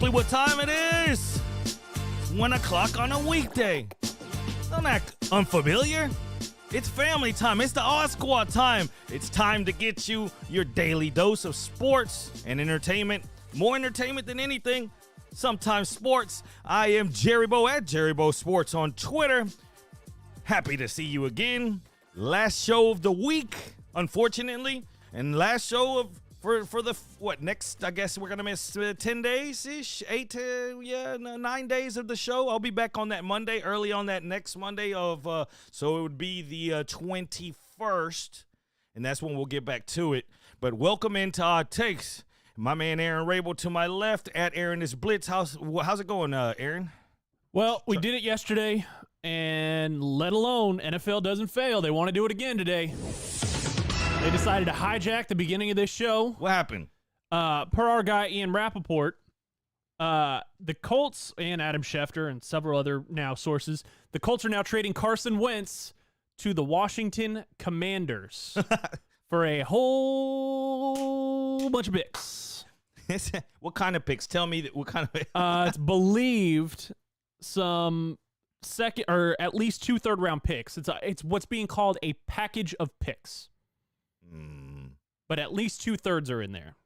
exactly what time it is. 1 o'clock on a weekday. Don't act unfamiliar. It's family time. It's the Oz Squad time. It's time to get you your daily dose of sports and entertainment. More entertainment than anything. Sometimes sports. I am Jerry Bo at Jerry Bo Sports on Twitter. Happy to see you again. Last show of the week, unfortunately. And last show of for the next, I guess we're going to miss 10 days-ish, 9 days of the show. I'll be back on that Monday, early on that next Monday of, so it would be the 21st, and that's when we'll get back to it. But welcome into our takes. My man Aaron Rabel to my left at Aaron is Blitz. How's it going, Aaron? Well, we did it yesterday, and let alone NFL doesn't fail. They want to do it again today. They decided to hijack the beginning of this show. What happened? Per our guy Ian Rappaport, the Colts and Adam Schefter and several other now sources, the Colts are now trading Carson Wentz to the Washington Commanders for a whole bunch of picks. What kind of picks? Tell me what kind of. It's believed some second or at least 2 third-round picks. It's what's being called a package of picks. But at least 2/3 are in there.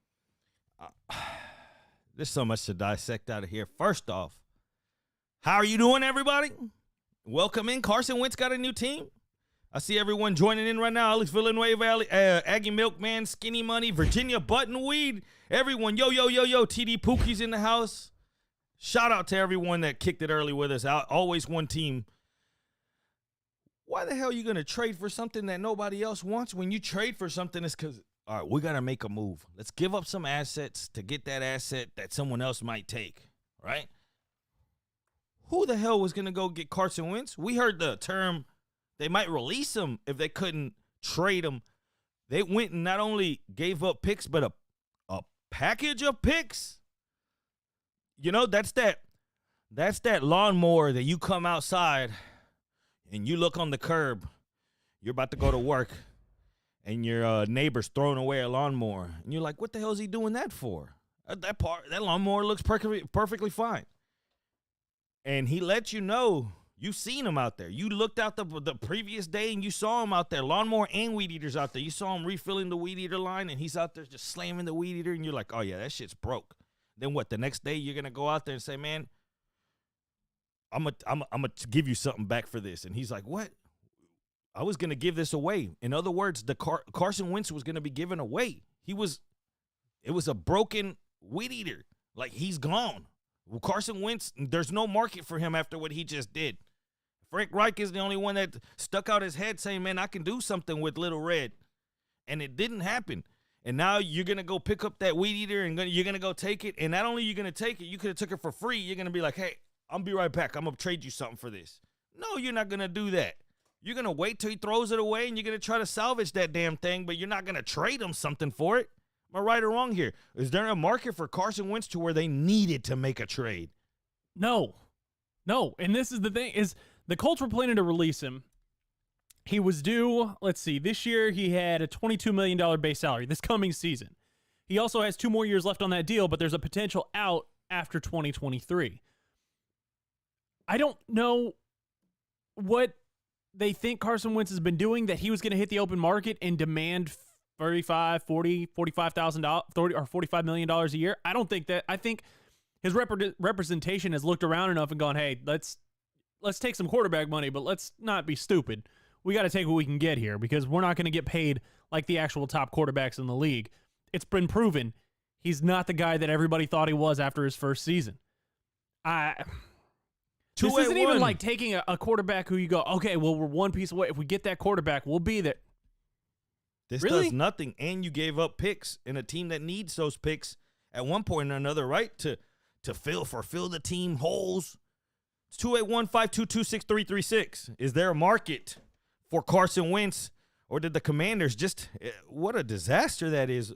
There's so much to dissect out of here. First off, how are you doing, everybody? Welcome in. Carson Wentz got a new team. I see everyone joining in right now. Alex Villanueva, Aggie Milkman, Skinny Money, Virginia Buttonweed. Everyone, yo, TD Pookie's in the house. Shout out to everyone that kicked it early with us. Always one team. Why the hell are you going to trade for something that nobody else wants? When you trade for something, it's because, all right, we got to make a move. Let's give up some assets to get that asset that someone else might take, right? Who the hell was going to go get Carson Wentz? We heard the term they might release him if they couldn't trade him. They went and not only gave up picks, but a package of picks. You know, that's that lawnmower that you come outside and you look on the curb, you're about to go to work, and your neighbor's throwing away a lawnmower. And you're like, what the hell is he doing that for? That lawnmower looks perfectly fine. And he let you know, you've seen him out there. You looked out the previous day, and you saw him out there, lawnmower and weed eaters out there. You saw him refilling the weed eater line, and he's out there just slamming the weed eater, and you're like, oh, yeah, that shit's broke. Then what, the next day you're going to go out there and say, man, I'm gonna give you something back for this. And he's like, what? I was going to give this away. In other words, the Carson Wentz was going to be given away. It was a broken weed eater. Like, he's gone. Well, Carson Wentz, there's no market for him after what he just did. Frank Reich is the only one that stuck out his head saying, man, I can do something with Little Red. And it didn't happen. And now you're going to go pick up that weed eater and you're going to go take it. And not only are you going to take it, you could have took it for free. You're going to be like, hey, I'll be right back. I'm going to trade you something for this. No, you're not going to do that. You're going to wait till he throws it away, and you're going to try to salvage that damn thing, but you're not going to trade him something for it. Am I right or wrong here? Is there a market for Carson Wentz to where they needed to make a trade? No. And this is the thing, is the Colts were planning to release him. He was due, let's see, this year he had a $22 million base salary this coming season. He also has 2 more years left on that deal, but there's a potential out after 2023. I don't know what they think Carson Wentz has been doing, that he was going to hit the open market and demand $35, $40, $45,000, or $45 million a year. I don't think that. I think his representation has looked around enough and gone, hey, let's take some quarterback money, but let's not be stupid. We got to take what we can get here because we're not going to get paid like the actual top quarterbacks in the league. It's been proven he's not the guy that everybody thought he was after his first season. This isn't even like taking a quarterback who you go, okay, well, we're one piece away. If we get that quarterback, we'll be there. This really? Does nothing, and you gave up picks in a team that needs those picks at one point or another, right? To fill the team holes. It's 281-522-6336. Is there a market for Carson Wentz, or did the Commanders just what a disaster that is?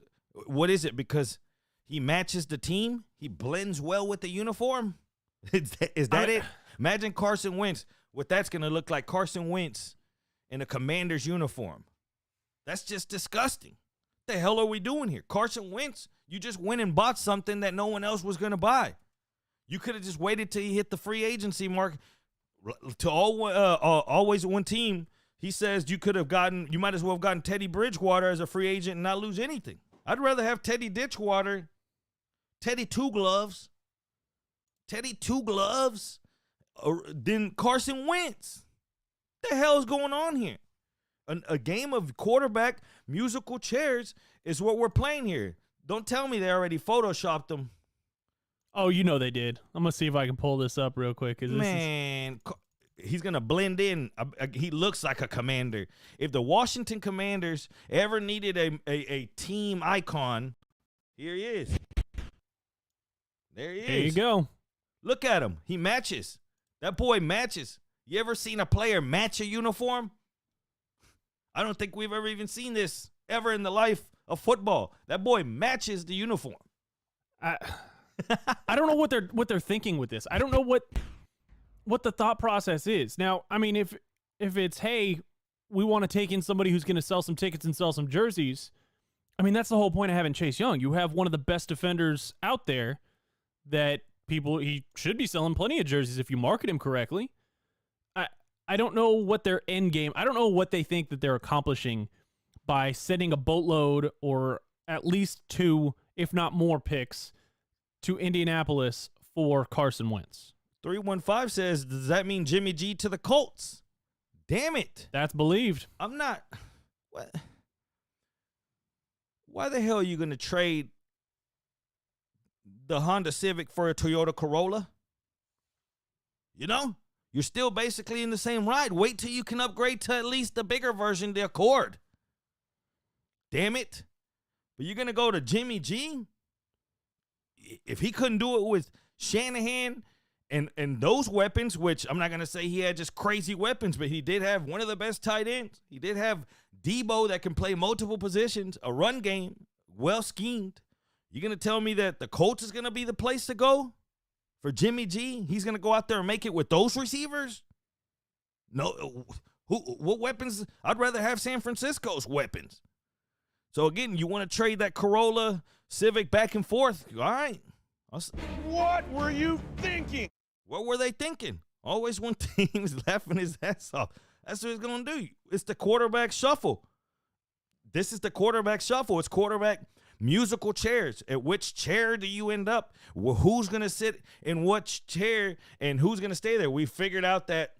What is it? Because he matches the team, he blends well with the uniform. Is that it? Imagine Carson Wentz, what that's going to look like, Carson Wentz in a Commander's uniform. That's just disgusting. What the hell are we doing here? Carson Wentz, you just went and bought something that no one else was going to buy. You could have just waited till he hit the free agency mark. To always one team, he says you might as well have gotten Teddy Bridgewater as a free agent and not lose anything. I'd rather have Teddy Ditchwater, Teddy Two Gloves, than Carson Wentz. What the hell is going on here? A game of quarterback musical chairs is what we're playing here. Don't tell me they already photoshopped them. Oh, you know they did. I'm going to see if I can pull this up real quick. Man, he's going to blend in. He looks like a commander. If the Washington Commanders ever needed a team icon, here he is. There he is. There you go. Look at him. He matches. That boy matches. You ever seen a player match a uniform? I don't think we've ever even seen this ever in the life of football. That boy matches the uniform. I don't know what they're thinking with this. I don't know what the thought process is. Now, I mean, if it's, hey, we want to take in somebody who's going to sell some tickets and sell some jerseys, I mean, that's the whole point of having Chase Young. You have one of the best defenders out there that he should be selling plenty of jerseys if you market him correctly. I don't know what their end game, I don't know what they think that they're accomplishing by sending a boatload or at least 2, if not more, picks to Indianapolis for Carson Wentz. 315 says, does that mean Jimmy G to the Colts? Damn it. That's believed. I'm not. What? Why the hell are you going to trade the Honda Civic for a Toyota Corolla? You know? You're still basically in the same ride. Wait till you can upgrade to at least the bigger version, the Accord. Damn it. But you're going to go to Jimmy G? If he couldn't do it with Shanahan and those weapons, which I'm not going to say he had just crazy weapons, but he did have one of the best tight ends. He did have Debo that can play multiple positions, a run game, well schemed. You're going to tell me that the Colts is going to be the place to go for Jimmy G? He's going to go out there and make it with those receivers? No. What weapons? I'd rather have San Francisco's weapons. So, again, you want to trade that Corolla Civic back and forth? All right. What were you thinking? What were they thinking? Always one team is laughing his ass off. That's what it's going to do. It's the quarterback shuffle. This is the quarterback shuffle. It's quarterback musical chairs. At which chair do you end up? Well, who's going to sit in which chair and who's going to stay there? We figured out that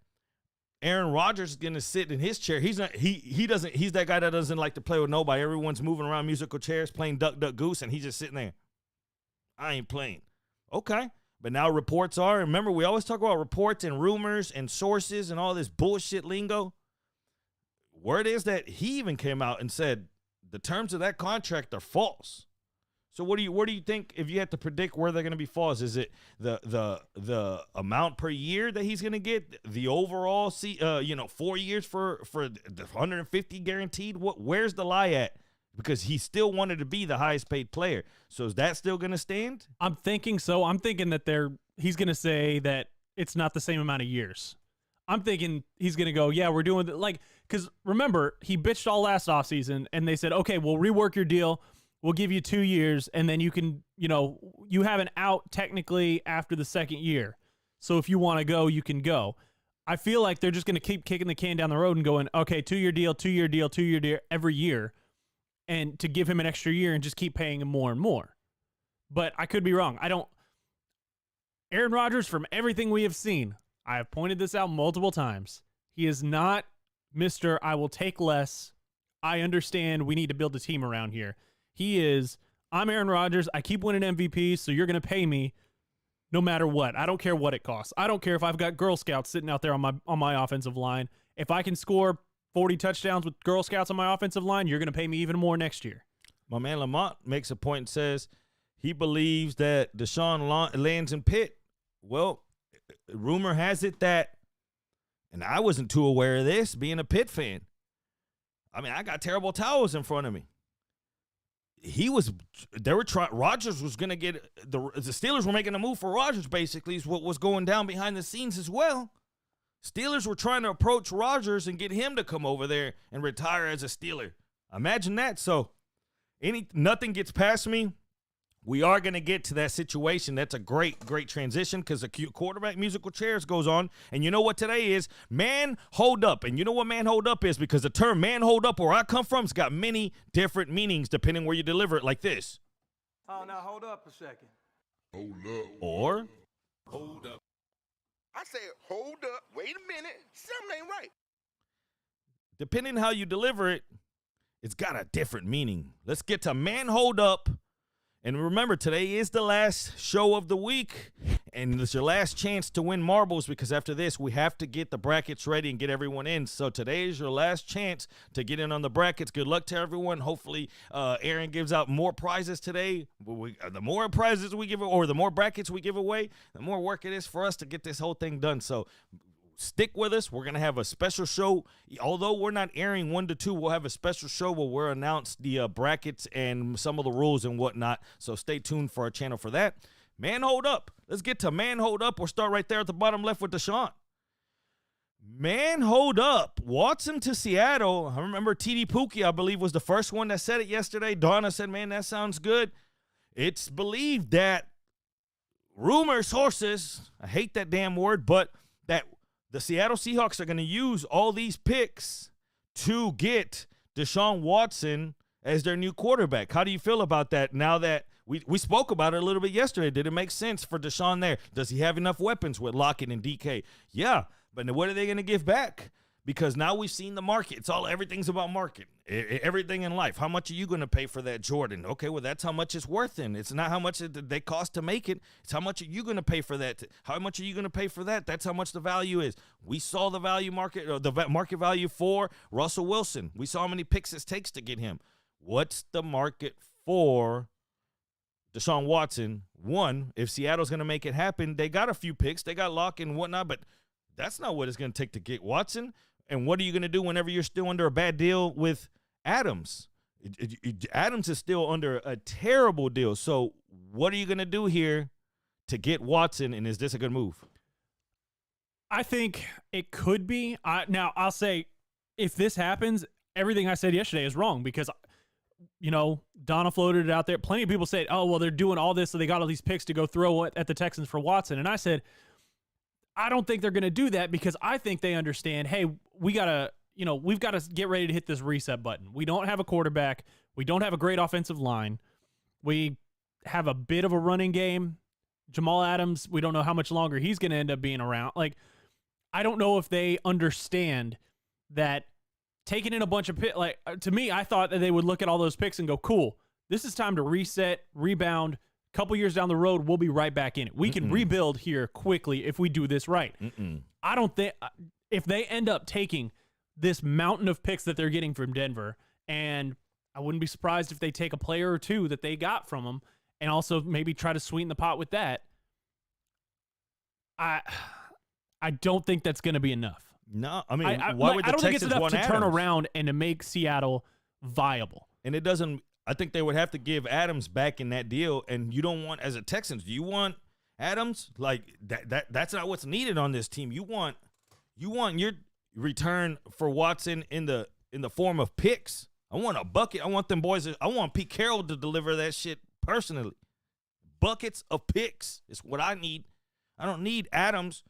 Aaron Rodgers is going to sit in his chair. He's not. He's that guy that doesn't like to play with nobody. Everyone's moving around musical chairs, playing Duck, Duck, Goose, and he's just sitting there. I ain't playing. Okay. But now reports are, remember, we always talk about reports and rumors and sources and all this bullshit lingo. Word is that he even came out and said the terms of that contract are false. So what do you think, if you had to predict where they're going to be false? Is it the amount per year that he's going to get, the overall 4 years for the 150 guaranteed? Where's the lie at? Because he still wanted to be the highest paid player. So is that still going to stand? I'm thinking so. I'm thinking that he's going to say that it's not the same amount of years. I'm thinking he's going to go, yeah, we're doing because remember, he bitched all last offseason and they said, okay, we'll rework your deal. We'll give you 2 years and then you can, you have an out technically after the second year. So if you want to go, you can go. I feel like they're just going to keep kicking the can down the road and going, okay, 2-year deal, 2-year deal, 2-year deal every year. And to give him an extra year and just keep paying him more and more. But I could be wrong. Aaron Rodgers, from everything we have seen, I have pointed this out multiple times. He is not Mr. I will take less. I understand we need to build a team around here. He is, I'm Aaron Rodgers. I keep winning MVPs, so you're going to pay me no matter what. I don't care what it costs. I don't care if I've got Girl Scouts sitting out there on my offensive line. If I can score 40 touchdowns with Girl Scouts on my offensive line, you're going to pay me even more next year. My man Lamont makes a point and says he believes that Deshaun lands in Pitt. Well, rumor has it that, and I wasn't too aware of this, being a Pitt fan. I mean, I got terrible towels in front of me. Rodgers was going to get, the Steelers were making a move for Rodgers, basically, is what was going down behind the scenes as well. Steelers were trying to approach Rodgers and get him to come over there and retire as a Steeler. Imagine that. So nothing gets past me we are going to get to that situation. That's a great transition because the quarterback musical chairs goes on. And you know what today is? Man, hold up. And you know what man, hold up is? Because the term man, hold up, where I come from, has got many different meanings depending where you deliver it, like this. Oh, now hold up a second. Hold up. Or, Hold up. I said, hold up. Wait a minute. Something ain't right. depending how you deliver it, it's got a different meaning. Let's get to man, hold up. And remember, today is the last show of the week, and it's your last chance to win marbles because after this, we have to get the brackets ready and get everyone in. So today is your last chance to get in on the brackets. Good luck to everyone. Hopefully, Aaron gives out more prizes today. The more prizes we give, or the more brackets we give away, the more work it is for us to get this whole thing done. So stick with us. We're going to have a special show. Although we're not airing 1 to 2, we'll have a special show where we'll announce the brackets and some of the rules and whatnot. So stay tuned for our channel for that. Man, hold up. Let's get to man, hold up. We'll start right there at the bottom left with Deshaun. Man, hold up. Watson to Seattle. I remember TD Pookie, I believe, was the first one that said it yesterday. Donna said, man, that sounds good. It's believed that rumors, sources, I hate that damn word, but that the Seattle Seahawks are going to use all these picks to get Deshaun Watson as their new quarterback. How do you feel about that now that we spoke about it a little bit yesterday? Did it make sense for Deshaun there? Does he have enough weapons with Lockett and DK? Yeah, but what are they going to give back? Because now we've seen the market. Everything's about market. Everything in life. How much are you going to pay for that Jordan? Okay, well, that's how much it's worth then. It's not how much they cost to make it. It's how much are you going to pay for that? How much are you going to pay for that? That's how much the value is. We saw the value market, or the market value for Russell Wilson. We saw how many picks it takes to get him. What's the market for Deshaun Watson? One, if Seattle's going to make it happen, they got a few picks. They got Lockett and whatnot, but that's not what it's going to take to get Watson. And what are you going to do whenever you're still under a bad deal with Adams? Adams is still under a terrible deal. So what are you going to do here to get Watson, and is this a good move? I think it could be. Now, I'll say if this happens, everything I said yesterday is wrong because, you know, Donna floated it out there. Plenty of people said, oh, well, they're doing all this, so they got all these picks to go throw at the Texans for Watson. And I said, I don't think they're going to do that because I think they understand, hey, we've got to get ready to hit this reset button. We don't have a quarterback. We don't have a great offensive line. We have a bit of a running game. Jamal Adams, we don't know how much longer he's going to end up being around. Like, I don't know if they understand that taking in a bunch of picks. Like, to me, I thought that they would look at all those picks and go, cool, this is time to reset, rebound. Couple years down the road, we'll be right back in it. We can rebuild here quickly if we do this right. I don't think if they end up taking this mountain of picks that they're getting from Denver, and I wouldn't be surprised if they take a player or two that they got from them and also maybe try to sweeten the pot with that. I don't think that's going to be enough. No, I mean, why would the I don't think it's Texans enough want to Adams? turn around and to make Seattle viable. And it doesn't. I think they would have to give Adams back in that deal, and you don't want, as a Texans, do you want Adams? Like that's not what's needed on this team. You want your return for Watson in the form of picks. I want a bucket. I want them boys. I want Pete Carroll to deliver that shit personally. Buckets of picks is what I need. I don't need Adams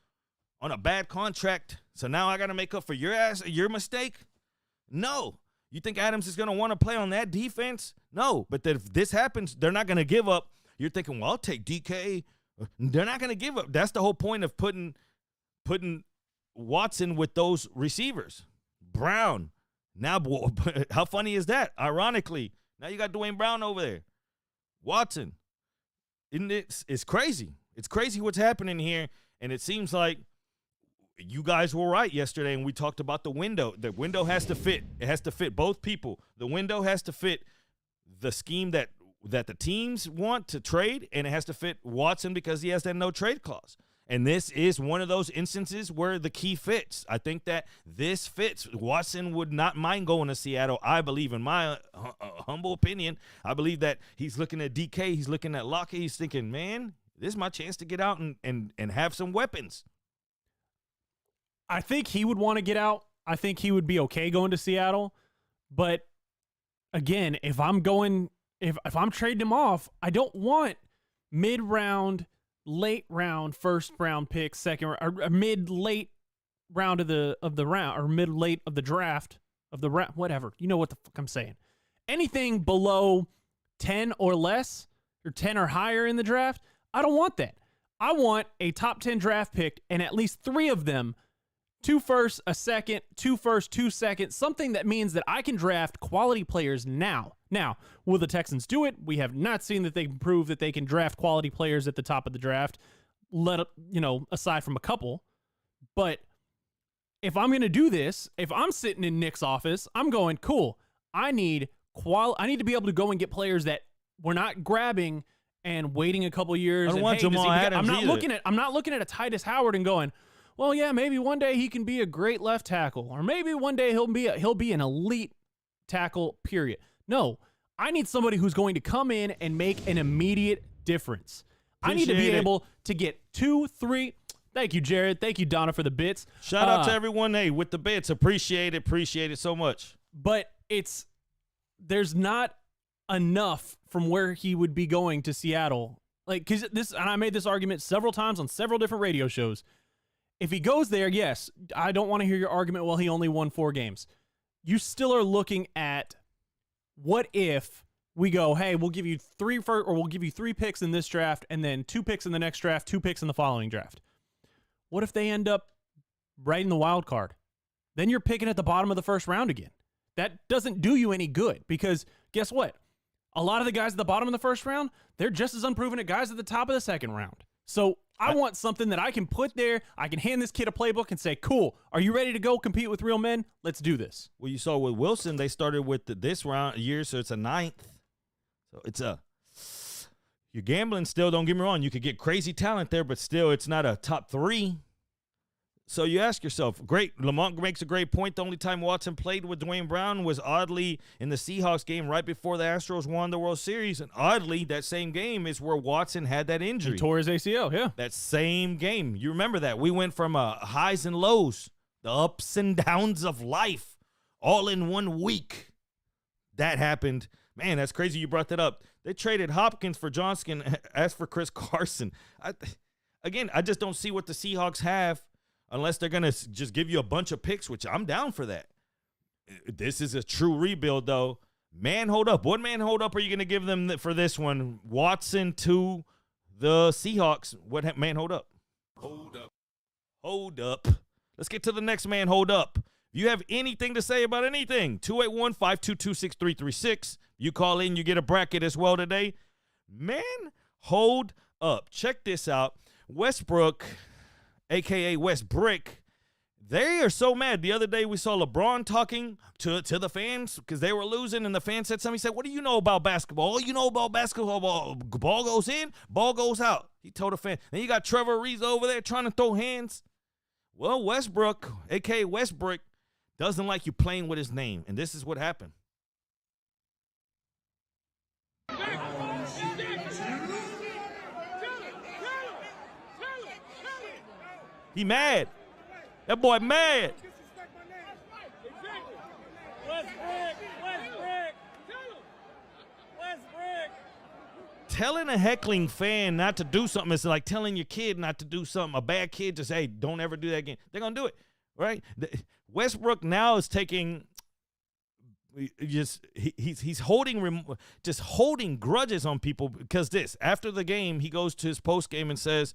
on a bad contract. So now I got to make up for your mistake. No. You think Adams is going to want to play on that defense? No, but if this happens, they're not going to give up. You're thinking, well, I'll take DK. They're not going to give up. That's the whole point of putting Watson with those receivers. Brown. Now, how funny is that? Ironically, now you got Dwayne Brown over there. Watson. It's crazy. It's crazy what's happening here, and it seems like you guys were right yesterday, and we talked about the window. The window has to fit. It has to fit both people. The window has to fit the scheme that the teams want to trade, and it has to fit Watson because he has that no-trade clause. And this is one of those instances where the key fits. I think that this fits. Watson would not mind going to Seattle, I believe, in my humble opinion. I believe that he's looking at DK. He's looking at Lockett. He's thinking, man, this is my chance to get out and have some weapons. I think he would want to get out. I think he would be okay going to Seattle. But again, if I'm going if I'm trading him off, I don't want mid-round, late-round, first-round pick, second or mid-late round of the round or mid-late of the draft of the round, whatever. You know what the fuck I'm saying. Anything below 10 or less or 10 or higher in the draft, I don't want that. I want a top 10 draft pick and at least 3 of them, 2 firsts, a second, 2 firsts, 2 seconds, something that means that I can draft quality players now. Now, will the Texans do it? We have not seen that they can prove that they can draft quality players at the top of the draft, aside from a couple. But if I'm going to do this, if I'm sitting in Nick's office, I'm going, cool, I need to be able to go and get players that we're not grabbing and waiting a couple years. I don't want Jamal Adams I'm not either. looking at a Titus Howard and going, well, yeah, maybe one day he can be a great left tackle, or maybe one day he'll be an elite tackle, period. No, I need somebody who's going to come in and make an immediate difference. I need to be able to get 2, 3. Thank you, Jared. Thank you, Donna, for the bits. Shout out to everyone, hey, with the bits. Appreciate it so much. But there's not enough from where he would be going to Seattle. And I made this argument several times on several different radio shows. If he goes there, yes, I don't want to hear your argument, well, he only won 4 games. You still are looking at what if we go, hey, we'll give you 3 first, or we'll give you 3 picks in this draft, and then 2 picks in the next draft, 2 picks in the following draft. What if they end up right in the wild card? Then you're picking at the bottom of the first round again. That doesn't do you any good, because guess what? A lot of the guys at the bottom of the first round, they're just as unproven as guys at the top of the second round. So I want something that I can put there. I can hand this kid a playbook and say, cool, are you ready to go compete with real men? Let's do this. Well, you saw with Wilson, they started with this year, so it's a 9th. So you're gambling still, don't get me wrong. You could get crazy talent there, but still it's not a top 3. So you ask yourself, Lamont makes a great point. The only time Watson played with Dwayne Brown was oddly in the Seahawks game right before the Astros won the World Series. And oddly, that same game is where Watson had that injury. He tore his ACL, yeah. That same game. You remember that. We went from highs and lows, the ups and downs of life, all in 1 week. That happened. Man, that's crazy you brought that up. They traded Hopkins for Johnston, as for Chris Carson. I just don't see what the Seahawks have. Unless they're going to just give you a bunch of picks, which I'm down for that. This is a true rebuild, though. Man, hold up. What man hold up are you going to give them for this one? Watson to the Seahawks. What man hold up? Hold up. Let's get to the next man hold up. If you have anything to say about anything, 281-522-6336. You call in, you get a bracket as well today. Man, hold up. Check this out. Westbrook, a.k.a. Westbrook, they are so mad. The other day we saw LeBron talking to the fans because they were losing, and the fan said something. He said, what do you know about basketball? All you know about basketball, ball goes in, ball goes out. He told a fan. Then you got Trevor Ariza over there trying to throw hands. Well, Westbrook, a.k.a. Westbrook, doesn't like you playing with his name, and this is what happened. He mad. That boy mad. Telling a heckling fan not to do something is like telling your kid not to do something. A bad kid just, hey, don't ever do that again. They're going to do it, right? Westbrook now is taking he's holding grudges on people because after the game, he goes to his post game and says,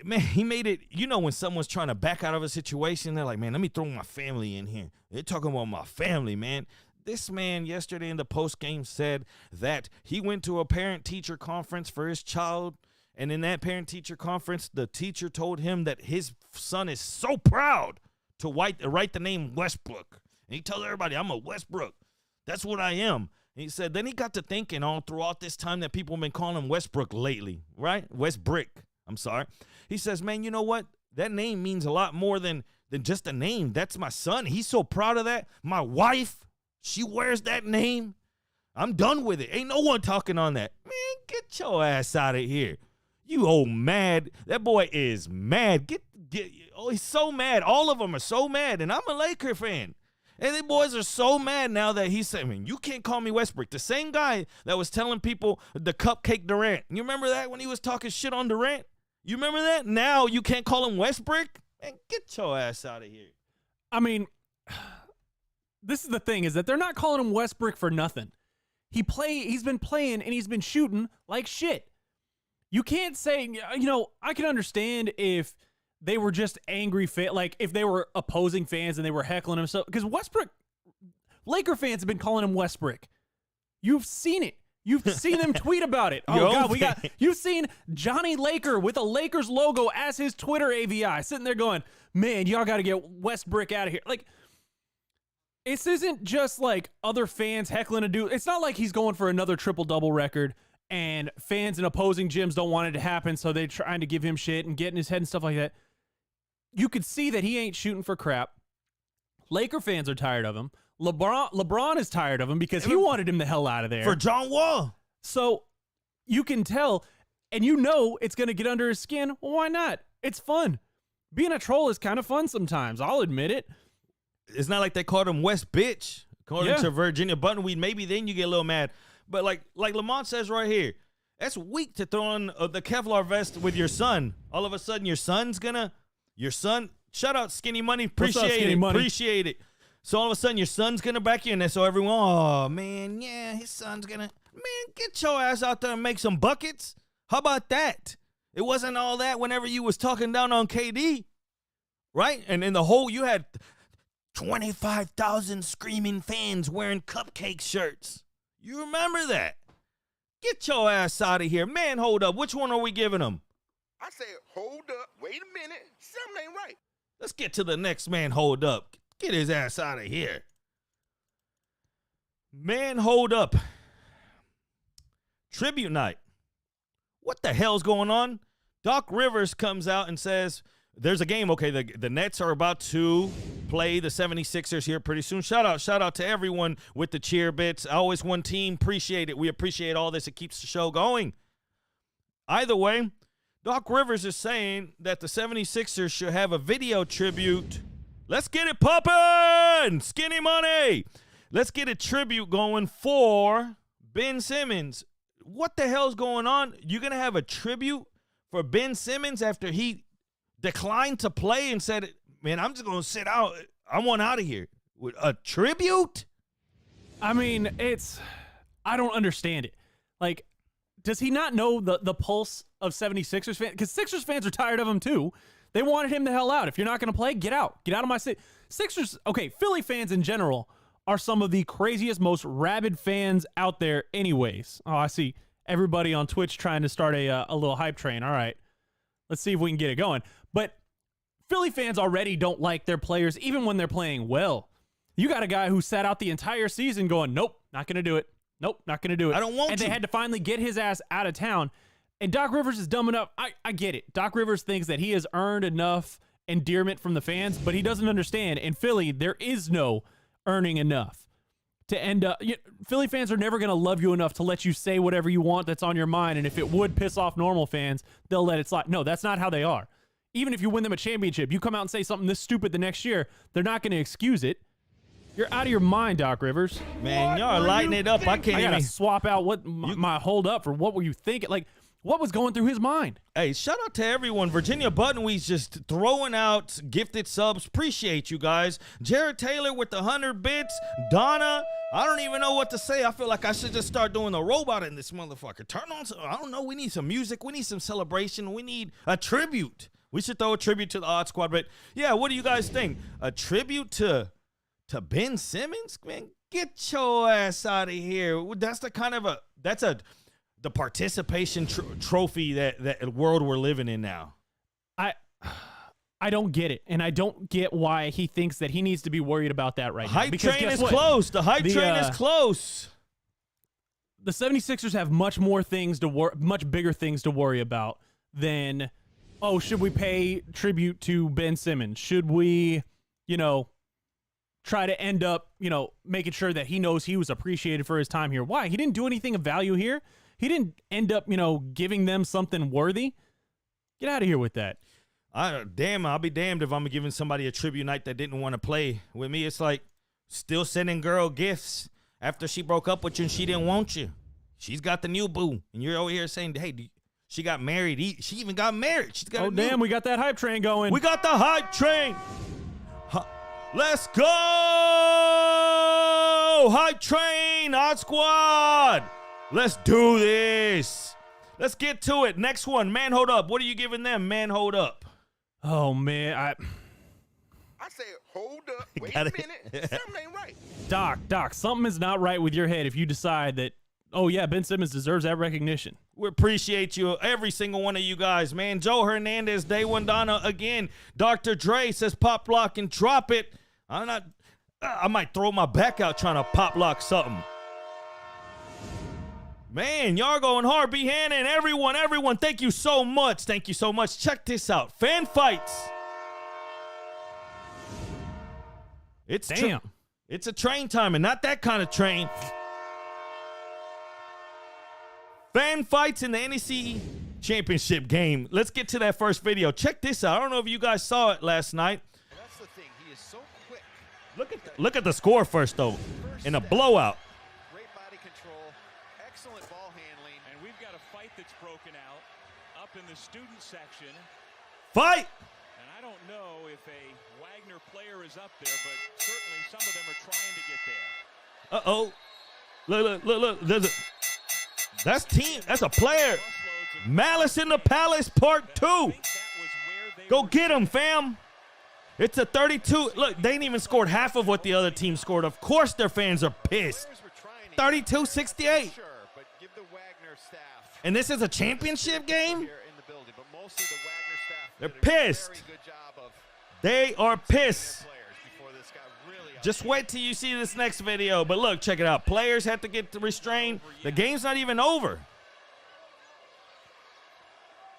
man, he made it, when someone's trying to back out of a situation, they're like, man, let me throw my family in here. They're talking about my family, man. This man yesterday in the postgame said that he went to a parent-teacher conference for his child, and in that parent-teacher conference, the teacher told him that his son is so proud to write the name Westbrook. And he tells everybody, I'm a Westbrook. That's what I am. And he said, then he got to thinking all throughout this time that people have been calling him Westbrook lately, right? Westbrook. I'm sorry. He says, man, you know what? That name means a lot more than just a name. That's my son. He's so proud of that. My wife, she wears that name. I'm done with it. Ain't no one talking on that. Man, get your ass out of here. You old mad. That boy is mad. He's so mad. All of them are so mad. And I'm a Laker fan. And the boys are so mad now that he's saying, man, you can't call me Westbrook. The same guy that was telling people the cupcake Durant. You remember that when he was talking shit on Durant? You remember that? Now you can't call him Westbrook? Man, get your ass out of here. I mean, this is the thing, is that they're not calling him Westbrook for nothing. He's been playing and he's been shooting like shit. You can't say, I can understand if they were just angry like if they were opposing fans and they were heckling him. So, because Westbrook, Laker fans have been calling him Westbrook. You've seen it. You've seen them tweet about it. Oh God, you've seen Johnny Laker with a Lakers logo as his Twitter AVI sitting there going, man, y'all got to get Westbrook out of here. Like, this isn't just like other fans heckling a dude. It's not like he's going for another triple-double record and fans in opposing gyms don't want it to happen, so they're trying to give him shit and get in his head and stuff like that. You could see that he ain't shooting for crap. Laker fans are tired of him. LeBron is tired of him because he wanted him the hell out of there. For John Wall. So you can tell, and you know it's going to get under his skin. Well, why not? It's fun. Being a troll is kind of fun sometimes. I'll admit it. It's not like they called him West Bitch. According to Virginia Buttonweed, maybe then you get a little mad. But like Lamont says right here, that's weak to throw on the Kevlar vest with your son. All of a sudden, your son, shout out Skinny Money, appreciate it. So all of a sudden, your son's gonna back you, and so everyone, oh man, yeah, his son's gonna, man, get your ass out there and make some buckets. How about that? It wasn't all that whenever you was talking down on KD, right? And in the whole, you had 25,000 screaming fans wearing cupcake shirts. You remember that? Get your ass out of here. Man, hold up. Which one are we giving him? I said, hold up, wait a minute. Something ain't right. Let's get to the next man, hold up. Get his ass out of here. Man, hold up. Tribute night. What the hell's going on? Doc Rivers comes out and says, there's a game. Okay, the Nets are about to play the 76ers here pretty soon. Shout out to everyone with the cheer bits. Always one team. Appreciate it. We appreciate all this. It keeps the show going. Either way, Doc Rivers is saying that the 76ers should have a video tribute. Let's get it poppin'! Skinny Money! Let's get a tribute going for Ben Simmons. What the hell's going on? You're going to have a tribute for Ben Simmons after he declined to play and said, man, I'm just going to sit out. I want out of here. With a tribute? I mean, I don't understand it. Like, does he not know the pulse of 76ers fans? Because Sixers fans are tired of him too. They wanted him the hell out. If you're not going to play, get out. Get out of my city. Sixers, okay, Philly fans in general are some of the craziest, most rabid fans out there anyways. Oh, I see everybody on Twitch trying to start a little hype train. All right, let's see if we can get it going. But Philly fans already don't like their players, even when they're playing well. You got a guy who sat out the entire season going, nope, not going to do it. Nope, not going to do it. I don't want and to. They had to finally get his ass out of town. And Doc Rivers is dumb enough. I get it. Doc Rivers thinks that he has earned enough endearment from the fans, but he doesn't understand. In Philly, there is no earning enough to end up. Philly fans are never going to love you enough to let you say whatever you want that's on your mind. And if it would piss off normal fans, they'll let it slide. No, that's not how they are. Even if you win them a championship, you come out and say something this stupid the next year, they're not going to excuse it. You're out of your mind, Doc Rivers. Man, y'all are lighting it up. I gotta swap out what my hold up for what were you thinking? Like, what was going through his mind? Hey, shout out to everyone. Virginia Buttonweed's just throwing out gifted subs. Appreciate you guys. Jared Taylor with the 100 bits. Donna, I don't even know what to say. I feel like I should just start doing a robot in this motherfucker. Turn on some, I don't know. We need some music. We need some celebration. We need a tribute. We should throw a tribute to the Odd Squad. But yeah, what do you guys think? A tribute to Ben Simmons? Man, get your ass out of here. That's the kind of the participation trophy that world we're living in now. I don't get it, and I don't get why he thinks that he needs to be worried about that right now. Hype train is close. The hype train is close. The 76ers have much bigger things to worry about than, oh, should we pay tribute to Ben Simmons? Should we, try to end up, making sure that he knows he was appreciated for his time here? Why? He didn't do anything of value here. He didn't end up, giving them something worthy. Get out of here with that. I'll be damned if I'm giving somebody a tribute night that didn't want to play with me. It's like, Still sending girl gifts after she broke up with you and she didn't want you. She's got the new boo. And you're over here saying, hey, she got married. She even got married. She's got damn, we got that hype train going. We got the hype train. Let's go. Hype train, Odd Squad. Let's do this. Let's get to it. Next one, man, hold up. What are you giving them, man, hold up? Oh, man. I say, hold up. Wait a minute. Something ain't right. Doc, something is not right with your head if you decide that, oh, yeah, Ben Simmons deserves that recognition. We appreciate you, every single one of you guys, man. Joe Hernandez, Day One Donna again. Dr. Dre says pop lock and drop it. I might throw my back out trying to pop lock something. Man, y'all going hard. B. Hannon, everyone, thank you so much. Thank you so much. Check this out. Fan fights. It's a train time, and not that kind of train. Fan fights in the NEC championship game. Let's get to that first video. Check this out. I don't know if you guys saw it last night. That's the thing. He is so quick. Look at the score first, though. In a blowout. Great body control. Excellent ball handling. And we've got a fight that's broken out up in the student section. Fight! And I don't know if a Wagner player is up there, but certainly some of them are trying to get there. Uh-oh. Look. That's team. That's a player. Malice in the Palace Part 2. Go get him, fam. It's a 32. Look, they ain't even scored half of what the other team scored. Of course their fans are pissed. 32-68. And this is a championship game? They're pissed. They are pissed. Just wait till you see this next video. But look, check it out. Players have to get restrained. The game's not even over.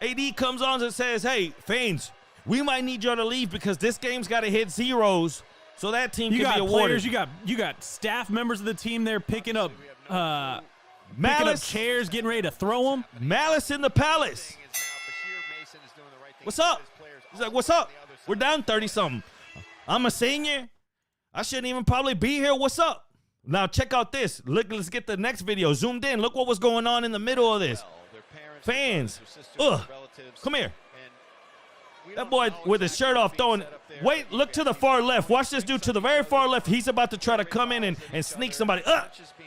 AD comes on and says, hey, fans, we might need y'all to leave because this game's got to hit zeros so that team can be awarded. Players, you got staff members of the team there picking up chairs, getting ready to throw them. Malice in the Palace. What's up? He's like, what's up? We're down 30-something. I'm a senior. I shouldn't even probably be here. What's up? Now check out this. Look, let's get the next video zoomed in. Look what was going on in the middle of this. Fans. Come here. That boy with his shirt off throwing. Wait, look to the far left. Watch this dude to the very far left. He's about to try to come in and sneak somebody.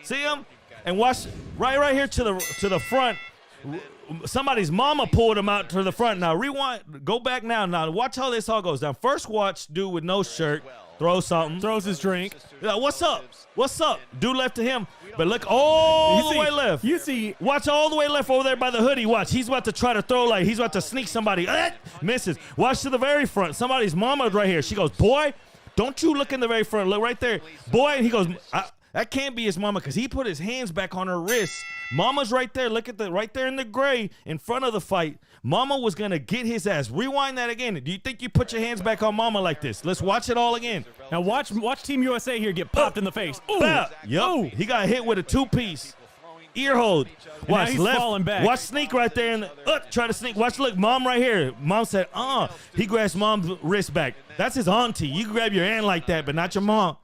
See him? And watch right here to the front. Somebody's mama pulled him out to the front. Now rewind. Go back now. Now watch how this all goes down. First watch dude with no shirt. Throw something. Throws his drink. Yeah, what's up? What's up? Dude left to him. But look all the way left. You see. Watch all the way left over there by the hoodie. Watch. He's about to try to throw like he's about to sneak somebody. Misses. Watch to the very front. Somebody's mama right here. She goes, boy, don't you look in the very front. Look right there. Boy, and he goes, that can't be his mama because he put his hands back on her wrist. Mama's right there. Look at right there in the gray in front of the fight. Mama was going to get his ass. Rewind that again. Do you think you put your hands back on Mama like this? Let's watch it all again. Now watch Team USA here get popped in the face. Ooh. Yup. He got hit with a two-piece ear hold. Watch he's left. falling back. Watch sneak right there. And try to sneak. Watch, look, Mom right here. Mom said, He grabs Mom's wrist back. That's his auntie. You grab your aunt like that, but not your mom.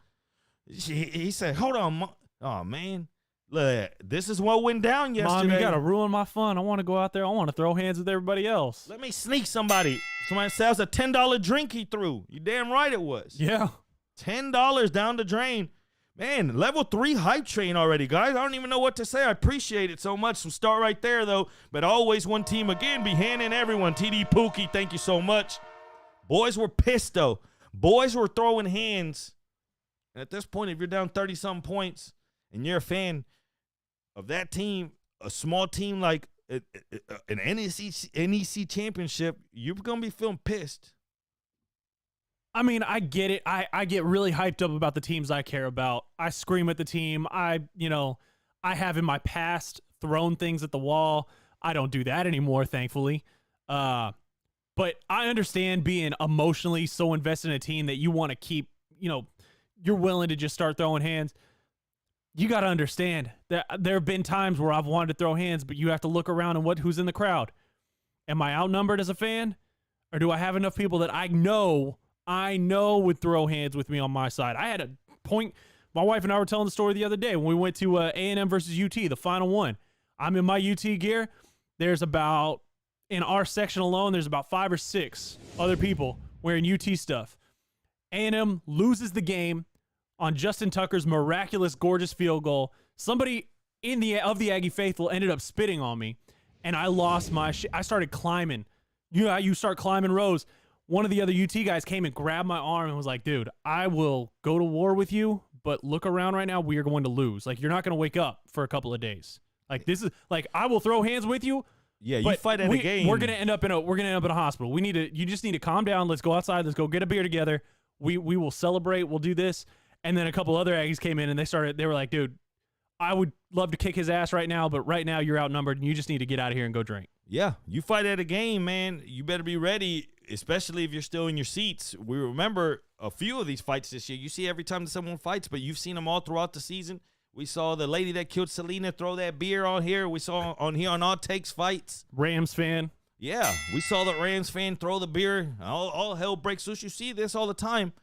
He said, hold on, Mom. Oh, man. Look, this is what went down yesterday. Mom, you got to ruin my fun. I want to go out there. I want to throw hands with everybody else. Let me sneak somebody. Somebody sells a $10 drink he threw. You damn right it was. Yeah. $10 down the drain. Man, level 3 hype train already, guys. I don't even know what to say. I appreciate it so much. So start right there, though. But always one team again. Be handing everyone. TD Pookie, thank you so much. Boys were pissed, though. Boys were throwing hands. And at this point, if you're down 30-something points and you're a fan of that team, a small team like an NEC championship, you're going to be feeling pissed. I mean, I get it. I get really hyped up about the teams I care about. I scream at the team. I have in my past thrown things at the wall. I don't do that anymore, thankfully. But I understand being emotionally so invested in a team that you want to keep, you're willing to just start throwing hands. You got to understand that there have been times where I've wanted to throw hands, but you have to look around and who's in the crowd. Am I outnumbered as a fan? Or do I have enough people that I know would throw hands with me on my side? I had a point. My wife and I were telling the story the other day when we went to A&M versus UT, the final one. I'm in my UT gear. There's about, in our section alone, there's about 5 or 6 other people wearing UT stuff. A&M loses the game on Justin Tucker's miraculous, gorgeous field goal. Somebody of the Aggie faithful ended up spitting on me, and I lost my shit. I started climbing. You know how you start climbing rows. One of the other UT guys came and grabbed my arm and was like, dude, I will go to war with you, but look around right now. We are going to lose. Like, you're not going to wake up for a couple of days. Like, this is like, I will throw hands with you. Yeah, you fight at a game. We're gonna end up in a hospital. You just need to calm down. Let's go outside. Let's go get a beer together. We will celebrate. We'll do this. And then a couple other Aggies came in and they were like, dude, I would love to kick his ass right now, but right now you're outnumbered and you just need to get out of here and go drink. Yeah, you fight at a game, man. You better be ready, especially if you're still in your seats. We remember a few of these fights this year. You see every time that someone fights, but you've seen them all throughout the season. We saw the lady that killed Selena throw that beer on here. We saw on here on All Takes Fights. Rams fan. Yeah, we saw the Rams fan throw the beer. All hell breaks loose. You see this all the time.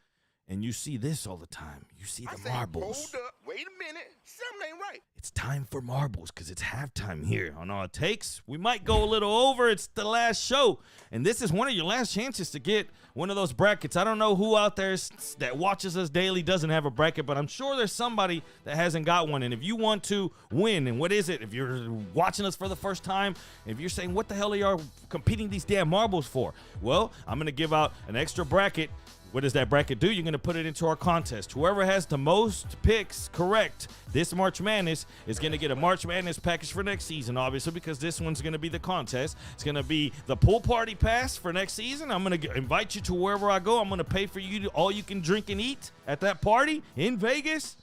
And you see this all the time. You see the marbles. Hold up, wait a minute. Something ain't right. It's time for marbles because it's halftime here on All It Takes. We might go a little over. It's the last show. And this is one of your last chances to get one of those brackets. I don't know who out there that watches us daily doesn't have a bracket, but I'm sure there's somebody that hasn't got one. And if you want to win, and what is it? If you're watching us for the first time, if you're saying, what the hell are y'all competing these damn marbles for? Well, I'm going to give out an extra bracket. What does that bracket do? You're going to put it into our contest. Whoever has the most picks correct this March Madness is going to get a March Madness package for next season, obviously, because this one's going to be the contest. It's going to be the pool party pass for next season. I'm going to invite you to wherever I go. I'm going to pay for you to all you can drink and eat at that party in Vegas.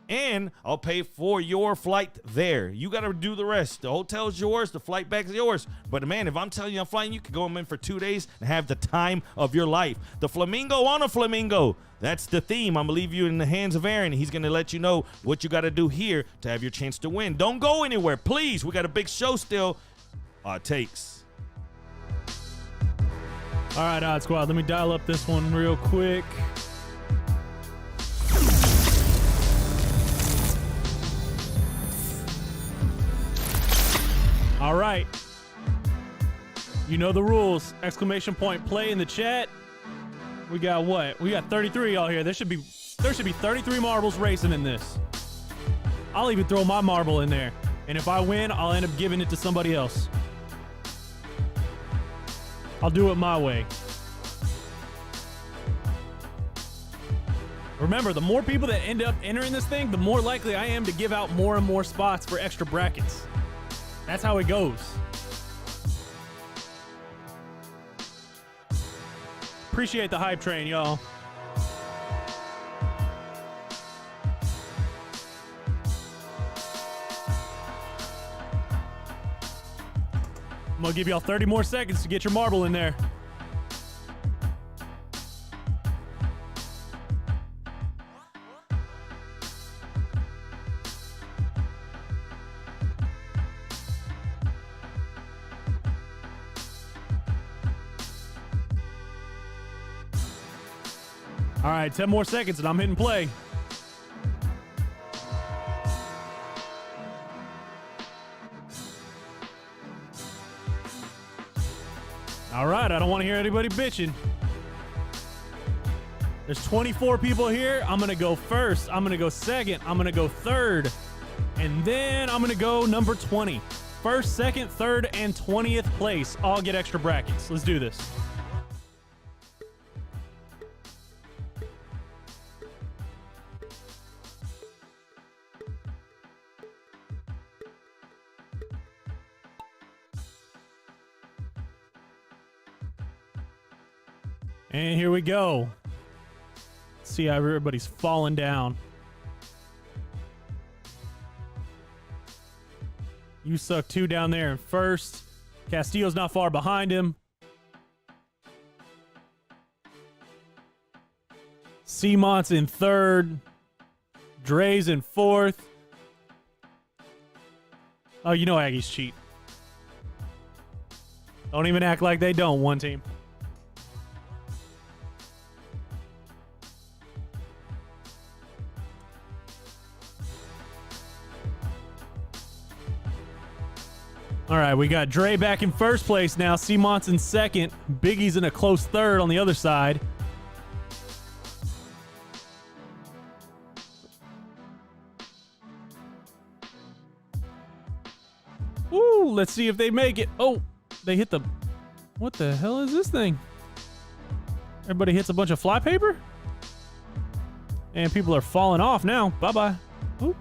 And I'll pay for your flight there. You got to do the rest. The hotel's yours. The flight back is yours. But, man, if I'm telling you I'm flying, you can go in for 2 days and have the time of your life. The Flamingo on a Flamingo. That's the theme. I'm going to leave you in the hands of Aaron. He's going to let you know what you got to do here to have your chance to win. Don't go anywhere, please. We got a big show still. Takes. All right, Odd Squad. Let me dial up this one real quick. All right. You know the rules. Exclamation point play in the chat. We got what? We got 33 all here. There should be 33 marbles racing in this. I'll even throw my marble in there. And if I win, I'll end up giving it to somebody else. I'll do it my way. Remember, the more people that end up entering this thing, the more likely I am to give out more and more spots for extra brackets. That's how it goes. Appreciate the hype train, y'all. I'm gonna give y'all 30 more seconds to get your marble in there. All right, 10 more seconds and I'm hitting play. All right, I don't want to hear anybody bitching. There's 24 people here. I'm going to go first. I'm going to go second. I'm going to go third. And then I'm going to go number 20. First, second, third, and 20th place all get extra brackets. Let's do this. And here we go. Let's see how everybody's falling down. You suck 2 down there in first. Castillo's not far behind him. Seamont's in third. Dre's in fourth. Oh, you know Aggies cheat. Don't even act like they don't, one team. All right, we got Dre back in first place now. C-Mont's in second. Biggie's in a close third on the other side. Woo, let's see if they make it. Oh, they hit the... What the hell is this thing? Everybody hits a bunch of fly paper? And people are falling off now. Bye-bye. Oop.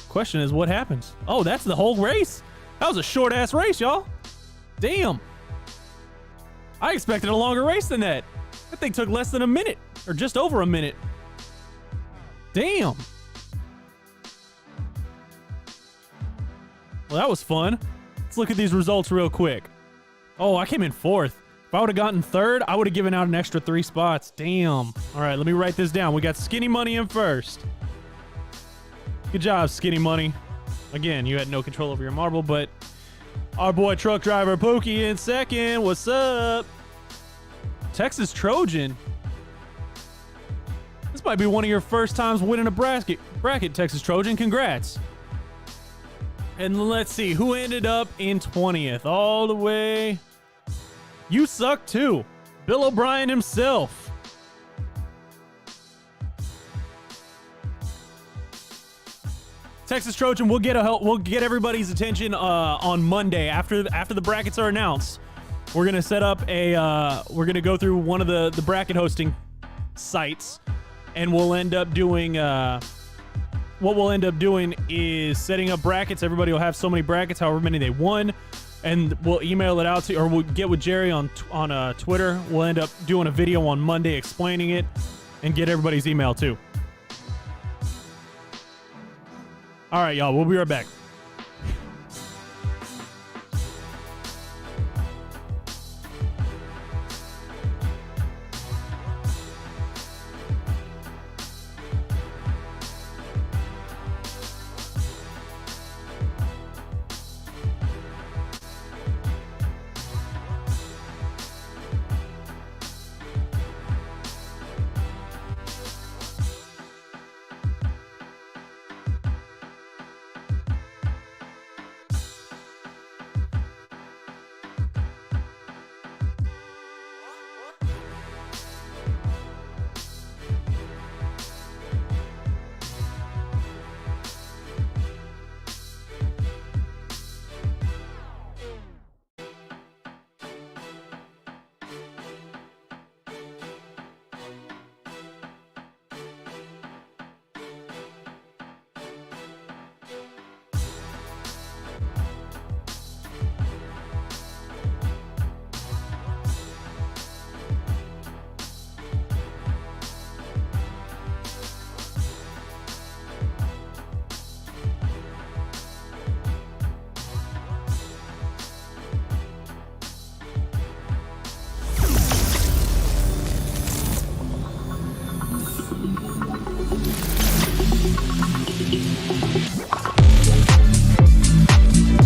Question is, what happens? Oh, that's the whole race? That was a short-ass race, y'all. Damn. I expected a longer race than that. That thing took less than a minute, or just over a minute. Damn. Well, that was fun. Let's look at these results real quick. Oh, I came in fourth. If I would have gotten third, I would have given out an extra 3 spots. Damn. All right, let me write this down. We got Skinny Money in first. Good job, Skinny Money. Again, you had no control over your marble, but our boy truck driver Pookie in second. What's up? Texas Trojan. This might be one of your first times winning a bracket, Texas Trojan. Congrats. And let's see who ended up in 20th all the way. You suck too. Bill O'Brien himself. Texas Trojan, we'll get everybody's attention on Monday after the brackets are announced. We're gonna set up we're gonna go through one of the bracket hosting sites, and we'll end up doing what we'll end up doing is setting up brackets. Everybody will have so many brackets, however many they won, and we'll email it out to, or we'll get with Jerry on Twitter. We'll end up doing a video on Monday explaining it, and get everybody's email too. All right, y'all. We'll be right back.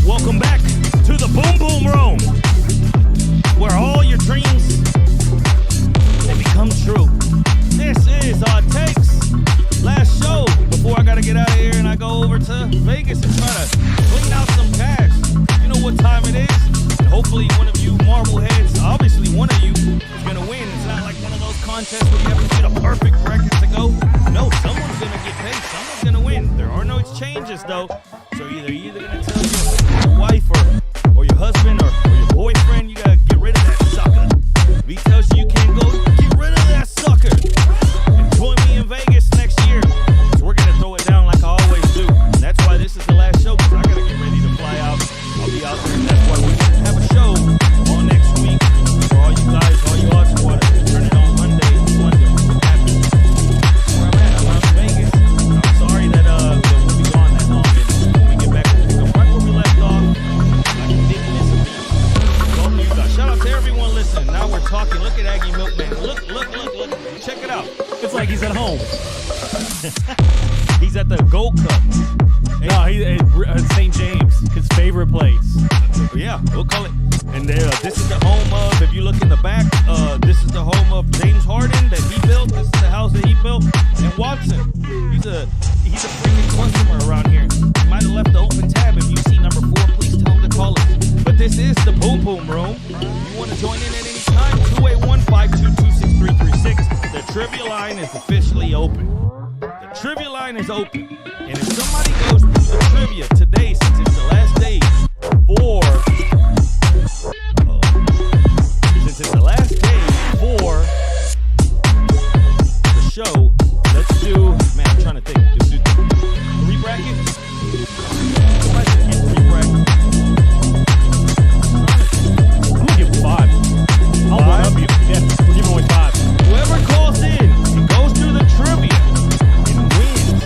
Welcome back to the Boom Boom Room, where all your dreams, they become true. This is our takes. Last show before I gotta get out of here and I go over to Vegas and try to clean out some cash. You know what time it is, and hopefully one of you Marbleheads, obviously one of you, is gonna win. It's not like one of those contests where you have to get a perfect record to go. No, someone's gonna get paid. Someone's gonna win. There are no exchanges though. So you're either gonna tell your wife or your husband or your boyfriend, you gotta get rid of that sucker. If he tells you can't go, get rid of that sucker. And join me in Vegas next year, because we're gonna throw it down like I always do. And that's why this is the last show, because I gotta get ready to fly out. I'll be out there, and that's why we're gonna have a show all next week for all you guys, all you awesome waters. Turn it on Monday. Wonder what happens. Where I'm at, I'm out in Vegas. I'm sorry that we'll be gone that long, and when we get back, we'll pick up right where we left off. Like we didn't miss a beat. All you guys. Shout out to everyone listening. Now we're talking. Look at Aggie Milkman. Look. Check it out. It's like he's at home. He's at the Gold Cup. No, he's at St. James, his favorite place. Yeah, we'll call it. And this is the home of, if you look in the back, this is the home of James Harden that he built. This is the house that he built. And Watson, he's a freaking customer around here. He might have left the open tab if you see number 4. is officially open. The trivia line is open. And if somebody goes through the trivia today, since it's the last day for the show, let's do, man, I'm trying to think. Do 3 brackets? Somebody said get 3 brackets. I'm gonna give him 5. I'll one up you. Yeah, we're giving away 5. Whoever calls in and goes through the trivia and wins.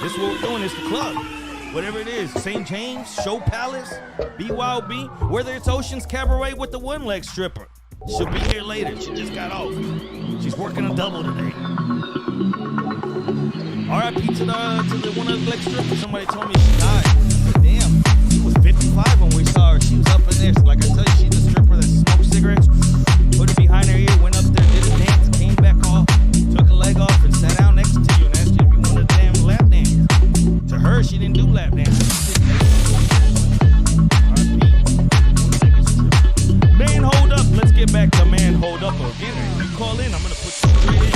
This is what we're doing. It's the club. Whatever it is, St. James, Show Palace, BYOB, whether it's Ocean's Cabaret with the one-leg stripper. She'll be here later. She just got off. She's working a double today. R.I.P. to the one-leg stripper. Somebody told me she died. Damn, she was 55 when we saw her. She was up in there. So like I tell you, she's a stripper that smokes cigarettes, put it behind her ear, went up there, did a dance, came back off, took a leg off, and sat down next to you and asked you if you wanted a damn lap dance. To her, she didn't do lap dances. Man, hold up. Let's get back to man, hold up again. If you call in, I'm going to put you straight in.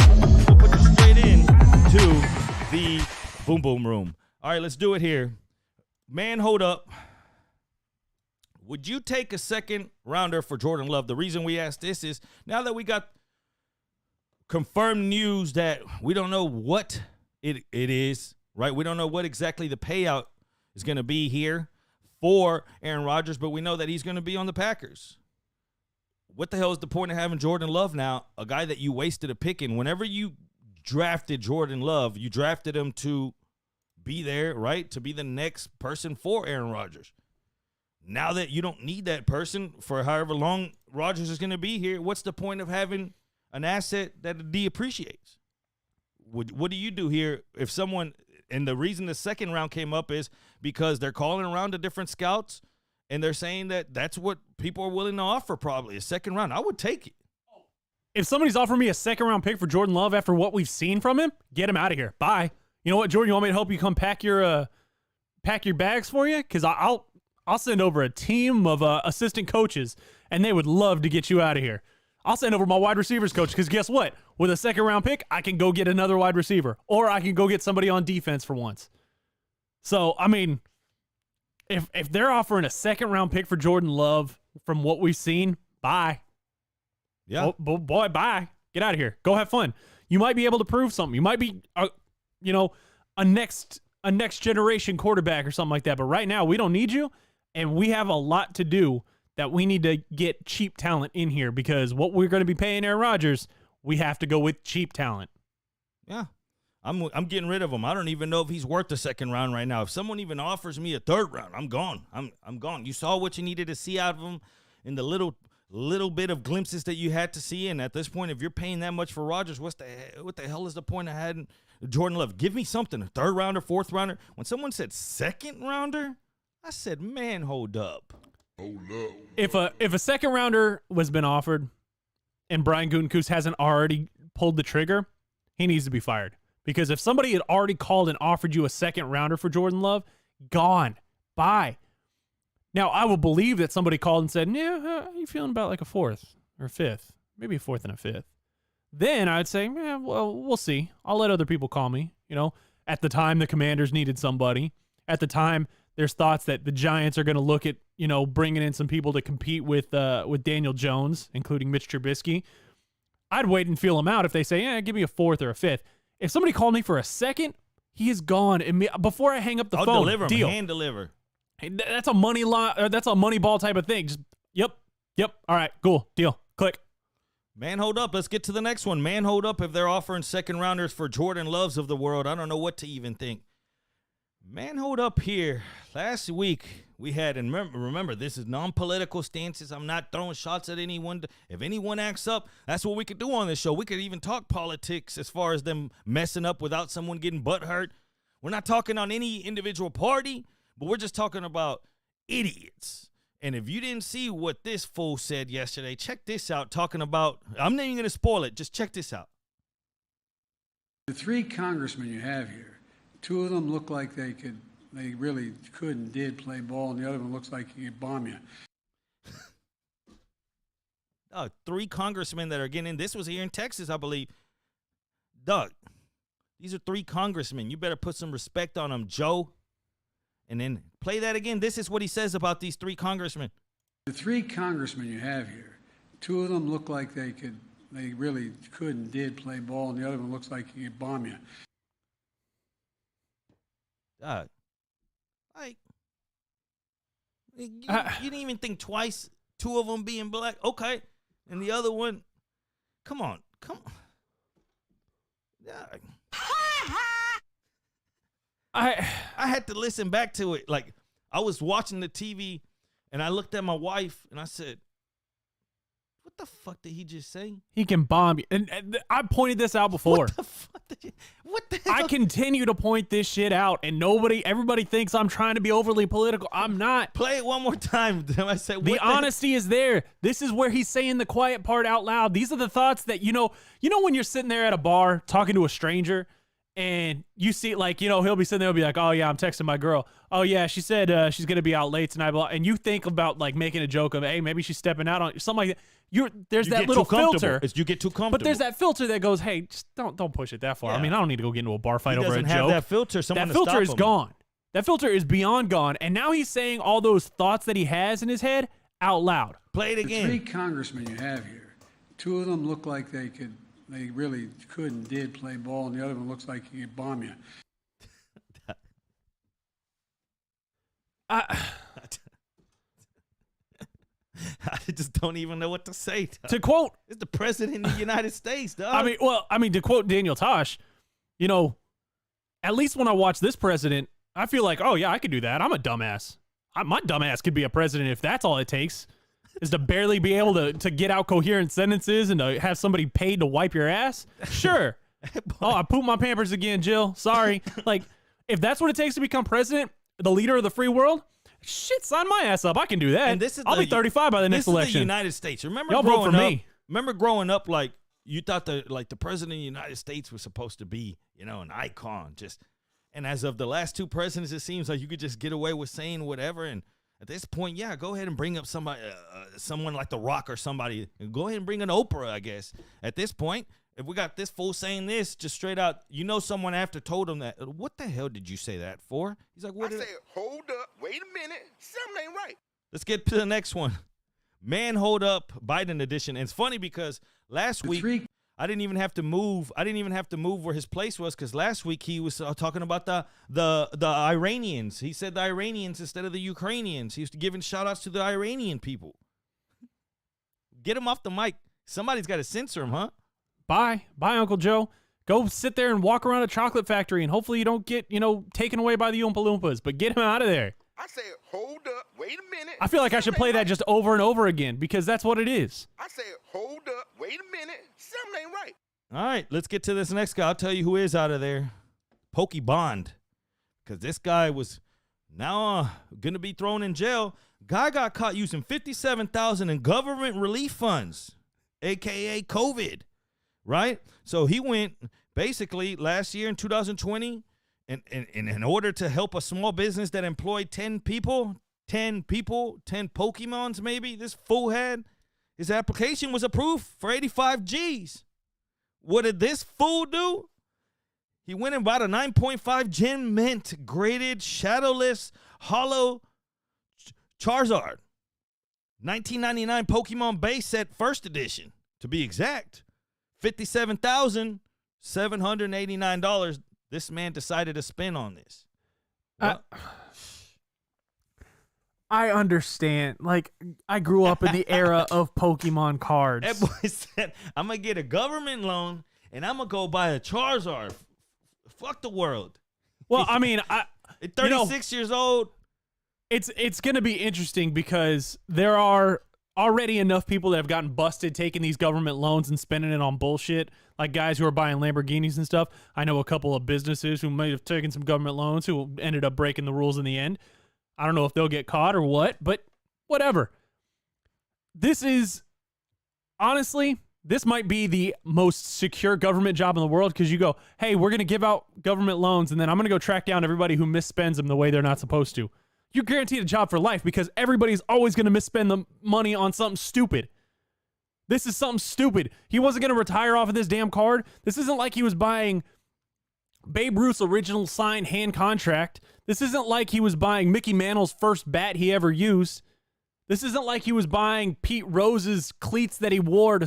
We'll put you straight in to the boom boom room. All right, let's do it here. Man, hold up. Would you take a second rounder for Jordan Love? The reason we asked this is now that we got confirmed news that we don't know what it is, right? We don't know what exactly the payout is going to be here for Aaron Rodgers, but we know that he's going to be on the Packers. What the hell is the point of having Jordan Love now, a guy that you wasted a pick in? Whenever you drafted Jordan Love, you drafted him to be there, right? To be the next person for Aaron Rodgers. Now that you don't need that person for however long Rodgers is going to be here, what's the point of having an asset that depreciates? What do you do here if someone, and the reason the second round came up is because they're calling around to different scouts and they're saying that that's what people are willing to offer, probably a second round. I would take it. If somebody's offering me a second-round pick for Jordan Love after what we've seen from him, get him out of here. Bye. You know what, Jordan? You want me to help you come pack your bags for you? Because I'll send over a team of assistant coaches, and they would love to get you out of here. I'll send over my wide receivers coach because guess what? With a second-round pick, I can go get another wide receiver, or I can go get somebody on defense for once. So, I mean, if they're offering a second-round pick for Jordan Love from what we've seen, bye. Yeah. Boy, bye. Get out of here. Go have fun. You might be able to prove something. You might be, a next generation quarterback or something like that. But right now, we don't need you, and we have a lot to do that we need to get cheap talent in here because what we're going to be paying Aaron Rodgers, we have to go with cheap talent. Yeah. I'm getting rid of him. I don't even know if he's worth the second round right now. If someone even offers me a third round, I'm gone. I'm gone. You saw what you needed to see out of him in the little bit of glimpses that you had to see. And at this point, if you're paying that much for Rodgers, what the hell is the point of having Jordan Love? Give me something, a third rounder, fourth rounder. When someone said second rounder, I said, man, hold up. If a second rounder was been offered and Brian Gutekunst hasn't already pulled the trigger, he needs to be fired. Because if somebody had already called and offered you a second rounder for Jordan Love, gone. Bye. Now, I will believe that somebody called and said, yeah, how you feeling about like a fourth or a fifth? Maybe a fourth and a fifth. Then I'd say, yeah, well, we'll see. I'll let other people call me. At the time, the Commanders needed somebody. At the time, there's thoughts that the Giants are going to look at, bringing in some people to compete with Daniel Jones, including Mitch Trubisky. I'd wait and feel them out if they say, yeah, give me a fourth or a fifth. If somebody called me for a second, he is gone. Before I hang up the phone, deliver deal. Hand deliver. That's a money that's a money ball type of thing. Just yep. All right, cool, deal. Click. Man, hold up. Let's get to the next one. Man, hold up. If they're offering second rounders for Jordan Loves of the world, I don't know what to even think. Man, hold up here. Last week we had, and remember, this is non-political stances. I'm not throwing shots at anyone. If anyone acts up, that's what we could do on this show. We could even talk politics as far as them messing up without someone getting butthurt. We're not talking on any individual party, but we're just talking about idiots. And if you didn't see what this fool said yesterday, check this out. Talking about, I'm not even going to spoil it. Just check this out. The 3 congressmen you have here, 2 of them look like they really could and did play ball, and the other one looks like he could bomb you. 3 congressmen that are getting in. This was here in Texas, I believe. Doug, these are 3 congressmen. You better put some respect on them, Joe. And then play that again. This is what he says about these 3 congressmen. The 3 congressmen you have here, 2 of them look like they really could and did play ball, and the other one looks like he could bomb you. Doug, like, you didn't even think twice. 2 of them being black, okay, and the other one, come on. Doug. I had to listen back to it. Like, I was watching the TV, and I looked at my wife, and I said, what the fuck did he just say? He can bomb you. And I pointed this out before. What the fuck what the hell? I continue to point this shit out, and everybody thinks I'm trying to be overly political. I'm not. Play it one more time. I said, the honesty is there. This is where he's saying the quiet part out loud. These are the thoughts that, you know when you're sitting there at a bar talking to a stranger, and you see, like, he'll be sitting there, he'll be like, oh, yeah, I'm texting my girl. Oh, yeah, she said she's going to be out late tonight. And you think about, like, making a joke of, hey, maybe she's stepping out on something like that. There's that little filter. You get too comfortable. But there's that filter that goes, hey, just don't push it that far. Yeah. I mean, I don't need to go get into a bar fight over a joke. He doesn't have that filter. That filter is gone. That filter is beyond gone. And now he's saying all those thoughts that he has in his head out loud. Play it again. The 3 congressmen you have here, 2 of them look like they really could and did play ball, and the other one looks like he could bomb you. I just don't even know what to say. Doug. To quote, it's the president of the United States, Doug. I mean, to quote Daniel Tosh, at least when I watch this president, I feel like, oh yeah, I could do that. I'm a dumbass. My dumbass could be a president if that's all it takes, is to barely be able to get out coherent sentences and to have somebody paid to wipe your ass. Sure. Oh, I pooped my Pampers again, Jill. Sorry. Like, if that's what it takes to become president, the leader of the free world, shit, sign my ass up. I can do that. And I'll be 35 by the next election. This is the United States. Remember Y'all vote for me. Remember growing up, like, you thought the president of the United States was supposed to be, an icon. And as of the last 2 presidents, it seems like you could just get away with saying whatever. And at this point, yeah, go ahead and bring up somebody, someone like The Rock or somebody. Go ahead and bring an Oprah, I guess. At this point, if we got this fool saying this, just straight out, someone after told him that, what the hell did you say that for? He's like, what? I said, hold up, wait a minute, something ain't right. Let's get to the next one. Man, hold up, Biden edition. And it's funny because last week, I didn't even have to move. I didn't even have to move where his place was because last week he was talking about the Iranians. He said the Iranians instead of the Ukrainians. He was giving shout outs to the Iranian people. Get him off the mic. Somebody's got to censor him, huh? Bye, Uncle Joe. Go sit there and walk around a chocolate factory, and hopefully you don't get, taken away by the Oompa Loompas. But get him out of there. I said, hold up, wait a minute. I feel like I should play that just over and over again because that's what it is. I said, hold up, wait a minute, something ain't right. All right, let's get to this next guy. I'll tell you who is out of there. Pokey Bond. Because this guy was now going to be thrown in jail. Guy got caught using $57,000 in government relief funds, a.k.a. COVID. Right? So he went basically last year in 2020, and in order to help a small business that employed 10 Pokemons maybe, this fool had, his application was approved for 85 G's. What did this fool do? He went and bought a 9.5 Gen Mint graded shadowless hollow Charizard. 1999 Pokemon base set first edition, to be exact. $57,789. This man decided to spend on this. I understand. Like, I grew up in the era of Pokemon cards. That boy said, I'm going to get a government loan, and I'm going to go buy a Charizard. Fuck the world. Well, I mean, at 36 years old. It's going to be interesting because there are already enough people that have gotten busted taking these government loans and spending it on bullshit, like guys who are buying Lamborghinis and stuff. I know a couple of businesses who might have taken some government loans who ended up breaking the rules in the end. I don't know if they'll get caught or what, but whatever. This is, honestly, this might be the most secure government job in the world because you go, hey, we're going to give out government loans, and then I'm going to go track down everybody who misspends them the way they're not supposed to. You're guaranteed a job for life because everybody's always going to misspend the money on something stupid. This is something stupid. He wasn't going to retire off of this damn card. This isn't like he was buying Babe Ruth's original signed hand contract. This isn't like he was buying Mickey Mantle's first bat he ever used. This isn't like he was buying Pete Rose's cleats that he wore to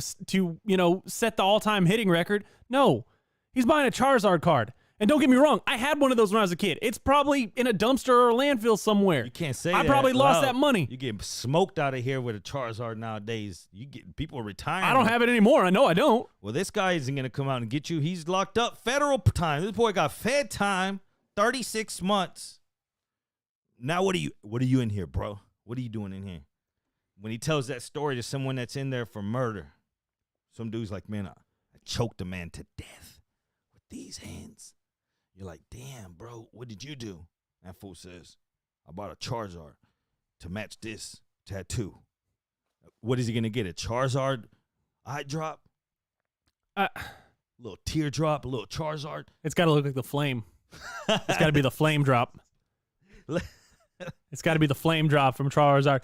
set the all-time hitting record. No, he's buying a Charizard card. And don't get me wrong, I had one of those when I was a kid. It's probably in a dumpster or a landfill somewhere. You can't say I that. probably lost loud. that money. You get smoked out of here with a Charizard nowadays. You get people retiring. I don't have it anymore. I know I don't. Well, this guy isn't going to come out and get you. He's locked up federal time. This boy got fed time, 36 months. Now what are you in here, bro? What are you doing in here? When he tells that story to someone that's in there for murder, some dude's like, man, I choked a man to death with these hands. You're like, damn, bro, what did you do? That fool says, I bought a Charizard to match this tattoo. What is he going to get, a Charizard eye drop? A little teardrop, a little Charizard? It's got to look like the flame. It's got to be the flame drop. It's got to be the flame drop from Charizard.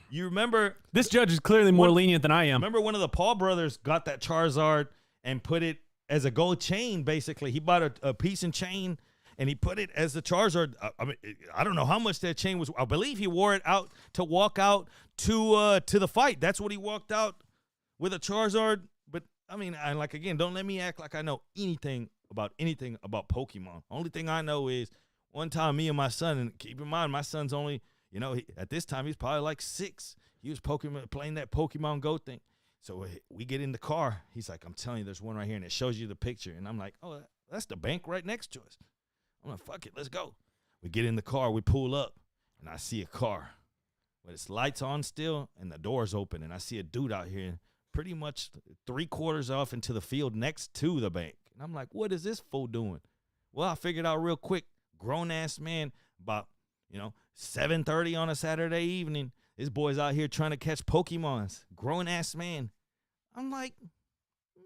You remember? This judge is clearly more lenient than I am. Remember one of the Paul brothers got that Charizard and put it as a gold chain, basically. He bought a piece and chain, and he put it as the Charizard. I mean, I don't know how much that chain was. I believe he wore it out to walk out to the fight. That's what he walked out with, a Charizard. But, I mean, again, don't let me act like I know anything about Pokemon. Only thing I know is one time me and my son, and keep in mind, my son's only, at this time he's probably like 6. He was playing that Pokemon Go thing. So we get in the car. He's like, I'm telling you, there's one right here, and it shows you the picture. And I'm like, oh, that's the bank right next to us. I'm like, fuck it, let's go. We get in the car. We pull up, and I see a car with its lights on still, and the door's open. And I see a dude out here pretty much 3/4 off into the field next to the bank. And I'm like, what is this fool doing? Well, I figured out real quick, grown-ass man, about, 7:30 on a Saturday evening. This boy's out here trying to catch Pokemons. Grown-ass man. I'm like,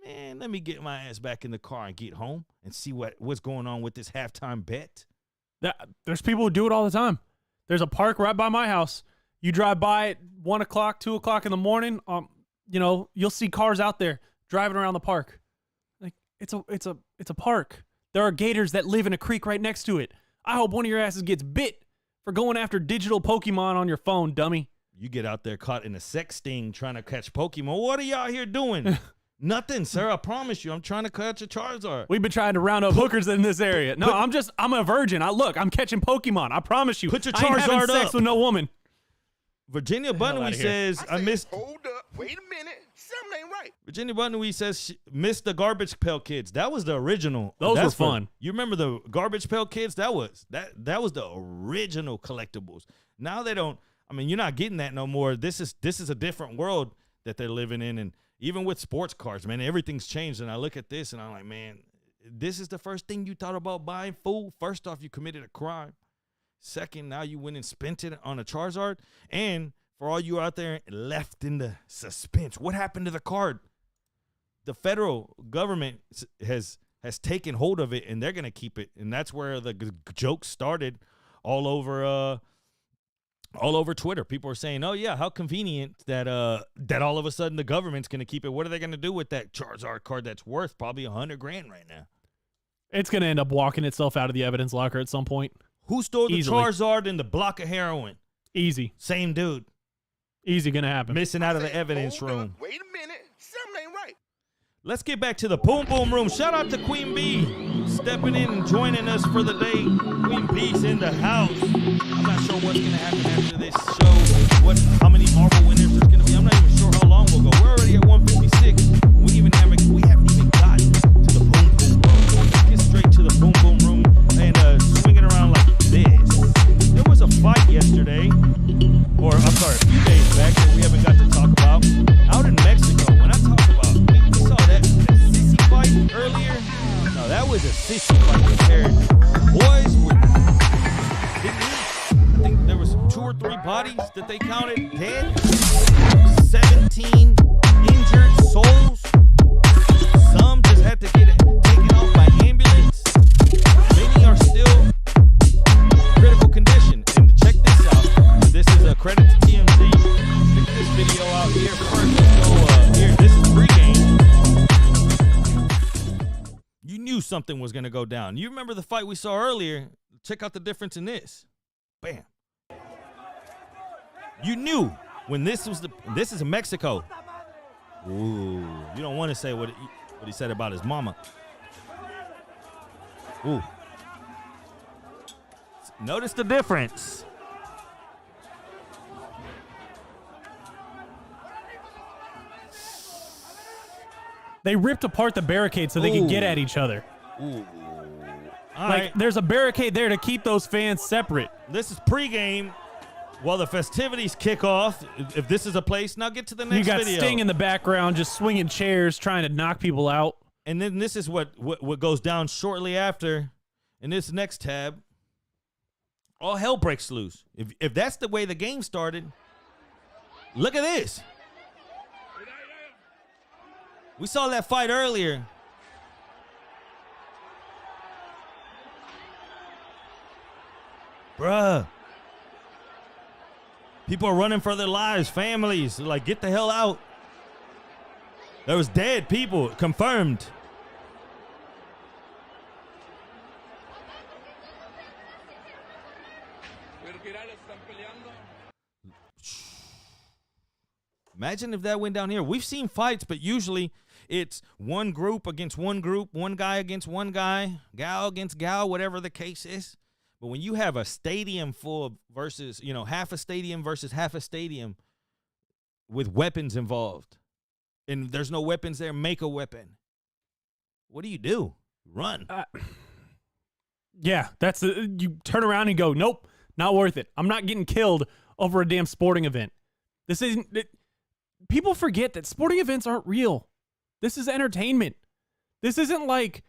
man, let me get my ass back in the car and get home and see what's going on with this halftime bet. There's people who do it all the time. There's a park right by my house. You drive by at 1 o'clock, 2 o'clock in the morning. You'll see cars out there driving around the park. Like it's a park. There are gators that live in a creek right next to it. I hope one of your asses gets bit for going after digital Pokemon on your phone, dummy. You get out there caught in a sex sting trying to catch Pokemon. What are y'all here doing? Nothing, sir. I promise you. I'm trying to catch a Charizard. We've been trying to round up hookers in this area. No, I'm a virgin. I'm catching Pokemon. I promise you. Put your I ain't having Charizard sex up. with no woman. Virginia Buttonwee says, I missed. Hold up. Wait a minute. Something ain't right. Virginia Buttonwee says she missed the Garbage Pail Kids. That was the original. Those were fun. You remember the Garbage Pail Kids? That was the original collectibles. Now they don't. I mean, you're not getting that no more. This is a different world that they're living in, and even with sports cars, man, everything's changed. And I look at this, and I'm like, man, this is the first thing you thought about buying, fool. First off, you committed a crime. Second, now you went and spent it on a Charizard. And for all you out there left in the suspense, what happened to the card? The federal government has taken hold of it, and they're going to keep it. And that's where the joke started all over Twitter. People are saying, oh, yeah, how convenient that all of a sudden the government's going to keep it. What are they going to do with that Charizard card that's worth probably $100,000 right now? It's going to end up walking itself out of the evidence locker at some point. Who stole the Easily. Charizard and the block of heroin? Easy. Same dude. Easy going to happen. Missing out of the Say, evidence hold room. up. Wait a minute. Something ain't right. Let's get back to the Boom Boom Room. Shout out to Queen B stepping in and joining us for the day. Queen B's in the house. I'm not sure what's going to happen after this show. How many Marvel winners there's going to be. I'm not even sure how long we'll go. We're already at 156. We haven't even gotten to the Boom Boom Room. Let's get straight to the Boom Boom Room and swing it around like this. There was a fight yesterday, or I'm sorry, a few days back that we haven't got to talk about out in Mexico. When I talk about, we saw that sissy fight earlier. No, that was a sissy fight compared. Boys were, I think there was 2 or 3 bodies that they counted dead. 17 injured souls. Some just had to get taken off by ambulance. Many are still critical condition. And check this out. This is a credit to TMZ. Check this video out here first. Let's go something was going to go down. You remember the fight we saw earlier? Check out the difference in this. Bam. You knew when this is in Mexico. Ooh, you don't want to say what he said about his mama. Ooh. Notice the difference. They ripped apart the barricade so they could get at each other. Ooh. All Like, right. there's a barricade there to keep those fans separate. This is pregame. While the festivities kick off, if this is a place, now get to the next You got video. Sting in the background just swinging chairs, trying to knock people out. And then this is what goes down shortly after in this next tab. All hell breaks loose. If that's the way the game started, look at this. We saw that fight earlier. Bruh. People are running for their lives, families. Like, get the hell out. There was dead people, confirmed. Imagine if that went down here. We've seen fights, but usually it's one group against one group, one guy against one guy, gal against gal, whatever the case is. But when you have a stadium full of versus, half a stadium versus half a stadium with weapons involved, and there's no weapons there, make a weapon. What do? Run. Yeah, you turn around and go, nope, not worth it. I'm not getting killed over a damn sporting event. This isn't. People forget that sporting events aren't real. This is entertainment. This isn't like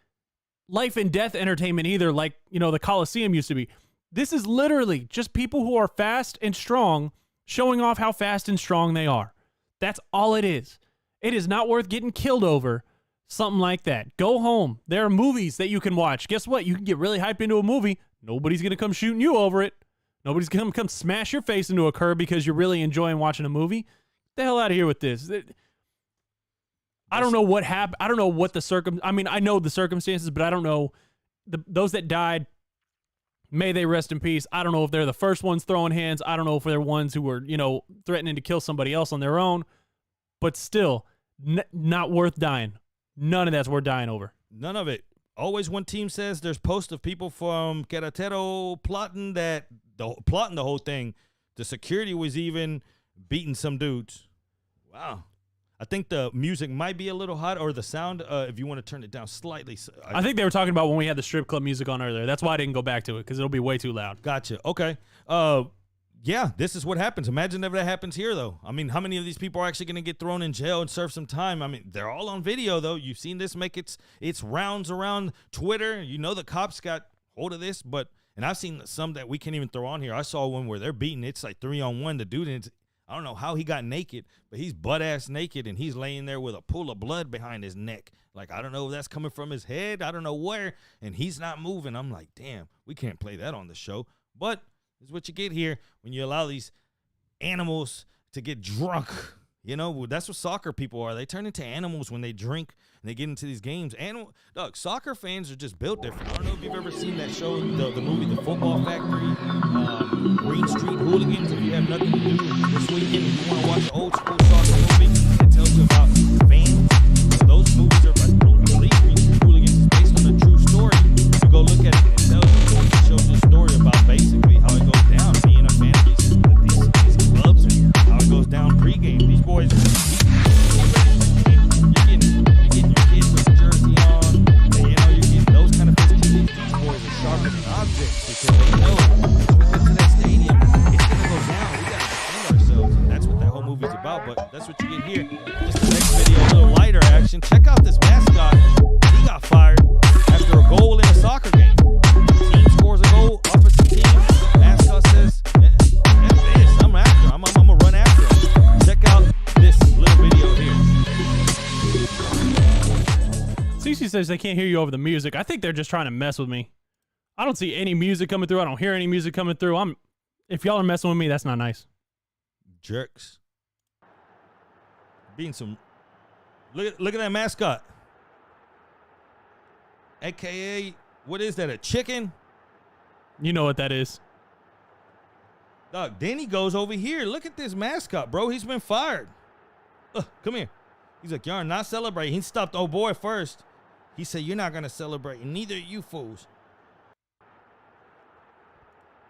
life and death entertainment either, like, the Coliseum used to be. This is literally just people who are fast and strong showing off how fast and strong they are. That's all it is. It is not worth getting killed over something like that. Go home. There are movies that you can watch. Guess what? You can get really hyped into a movie. Nobody's going to come shooting you over it. Nobody's going to come smash your face into a curb because you're really enjoying watching a movie. Get the hell out of here with this. I don't know what happened. I don't know what I know the circumstances, but I don't know those that died. May they rest in peace. I don't know if they're the first ones throwing hands. I don't know if they're ones who were, threatening to kill somebody else on their own. But still, not worth dying. None of that's worth dying over. None of it. Always one team says there's posts of people from Querétaro plotting the whole thing. The security was even beating some dudes. Wow. I think the music might be a little hot, or the sound, if you want to turn it down slightly. I think they were talking about when we had the strip club music on earlier. That's why I didn't go back to it, because it'll be way too loud. Gotcha. Okay. Yeah, this is what happens. Imagine if that happens here, though. I mean, how many of these people are actually going to get thrown in jail and serve some time? I mean, they're all on video, though. You've seen this make its rounds around Twitter. The cops got hold of this, and I've seen some that we can't even throw on here. I saw one where they're beating. It's like 3-on-1. The dude, I don't know how he got naked, but he's butt-ass naked, and he's laying there with a pool of blood behind his neck. Like, I don't know if that's coming from his head. I don't know where, and he's not moving. I'm like, damn, we can't play that on the show. But this is what you get here when you allow these animals to get drunk. That's what soccer people are. They turn into animals when they drink and they get into these games. Soccer fans are just built different. I don't know if you've ever seen that show, the movie The Football Factory, Green Street Hooligans. If you have nothing to do this weekend, if you want to watch an old school soccer movie that tells you about fans, those movies are, I believe Green Street Hooligans is based on a true story. You go look at it and it tells you, it shows you a story about basically how it goes down, being a fan of these clubs and how it goes down pregame. These boys, you're getting your kids with the jersey on, and you're getting those kind of festivities. These boys are sharper than objects because they know once we get to that stadium, it's going to go down. We got to defend ourselves, and that's what that whole movie's about. But that's what you get here. Just the next video, a little lighter action. Check out this mascot. He got fired after a goal in a soccer game. Team scores a goal, opposite team. Mascot says, I'm after him. I'm going to run after him. Check out this little video here. Cece says they can't hear you over the music. I think they're just trying to mess with me. I don't see any music coming through. I don't hear any music coming through. If y'all are messing with me, that's not nice. Jerks. Being some. Look at that mascot. AKA, what is that, a chicken? You know what that is. Dog, then he goes over here. Look at this mascot, bro. He's been fired. Come here. He's like, y'all not celebrating. He stopped old boy first. He said, you're not going to celebrate, and neither are you fools.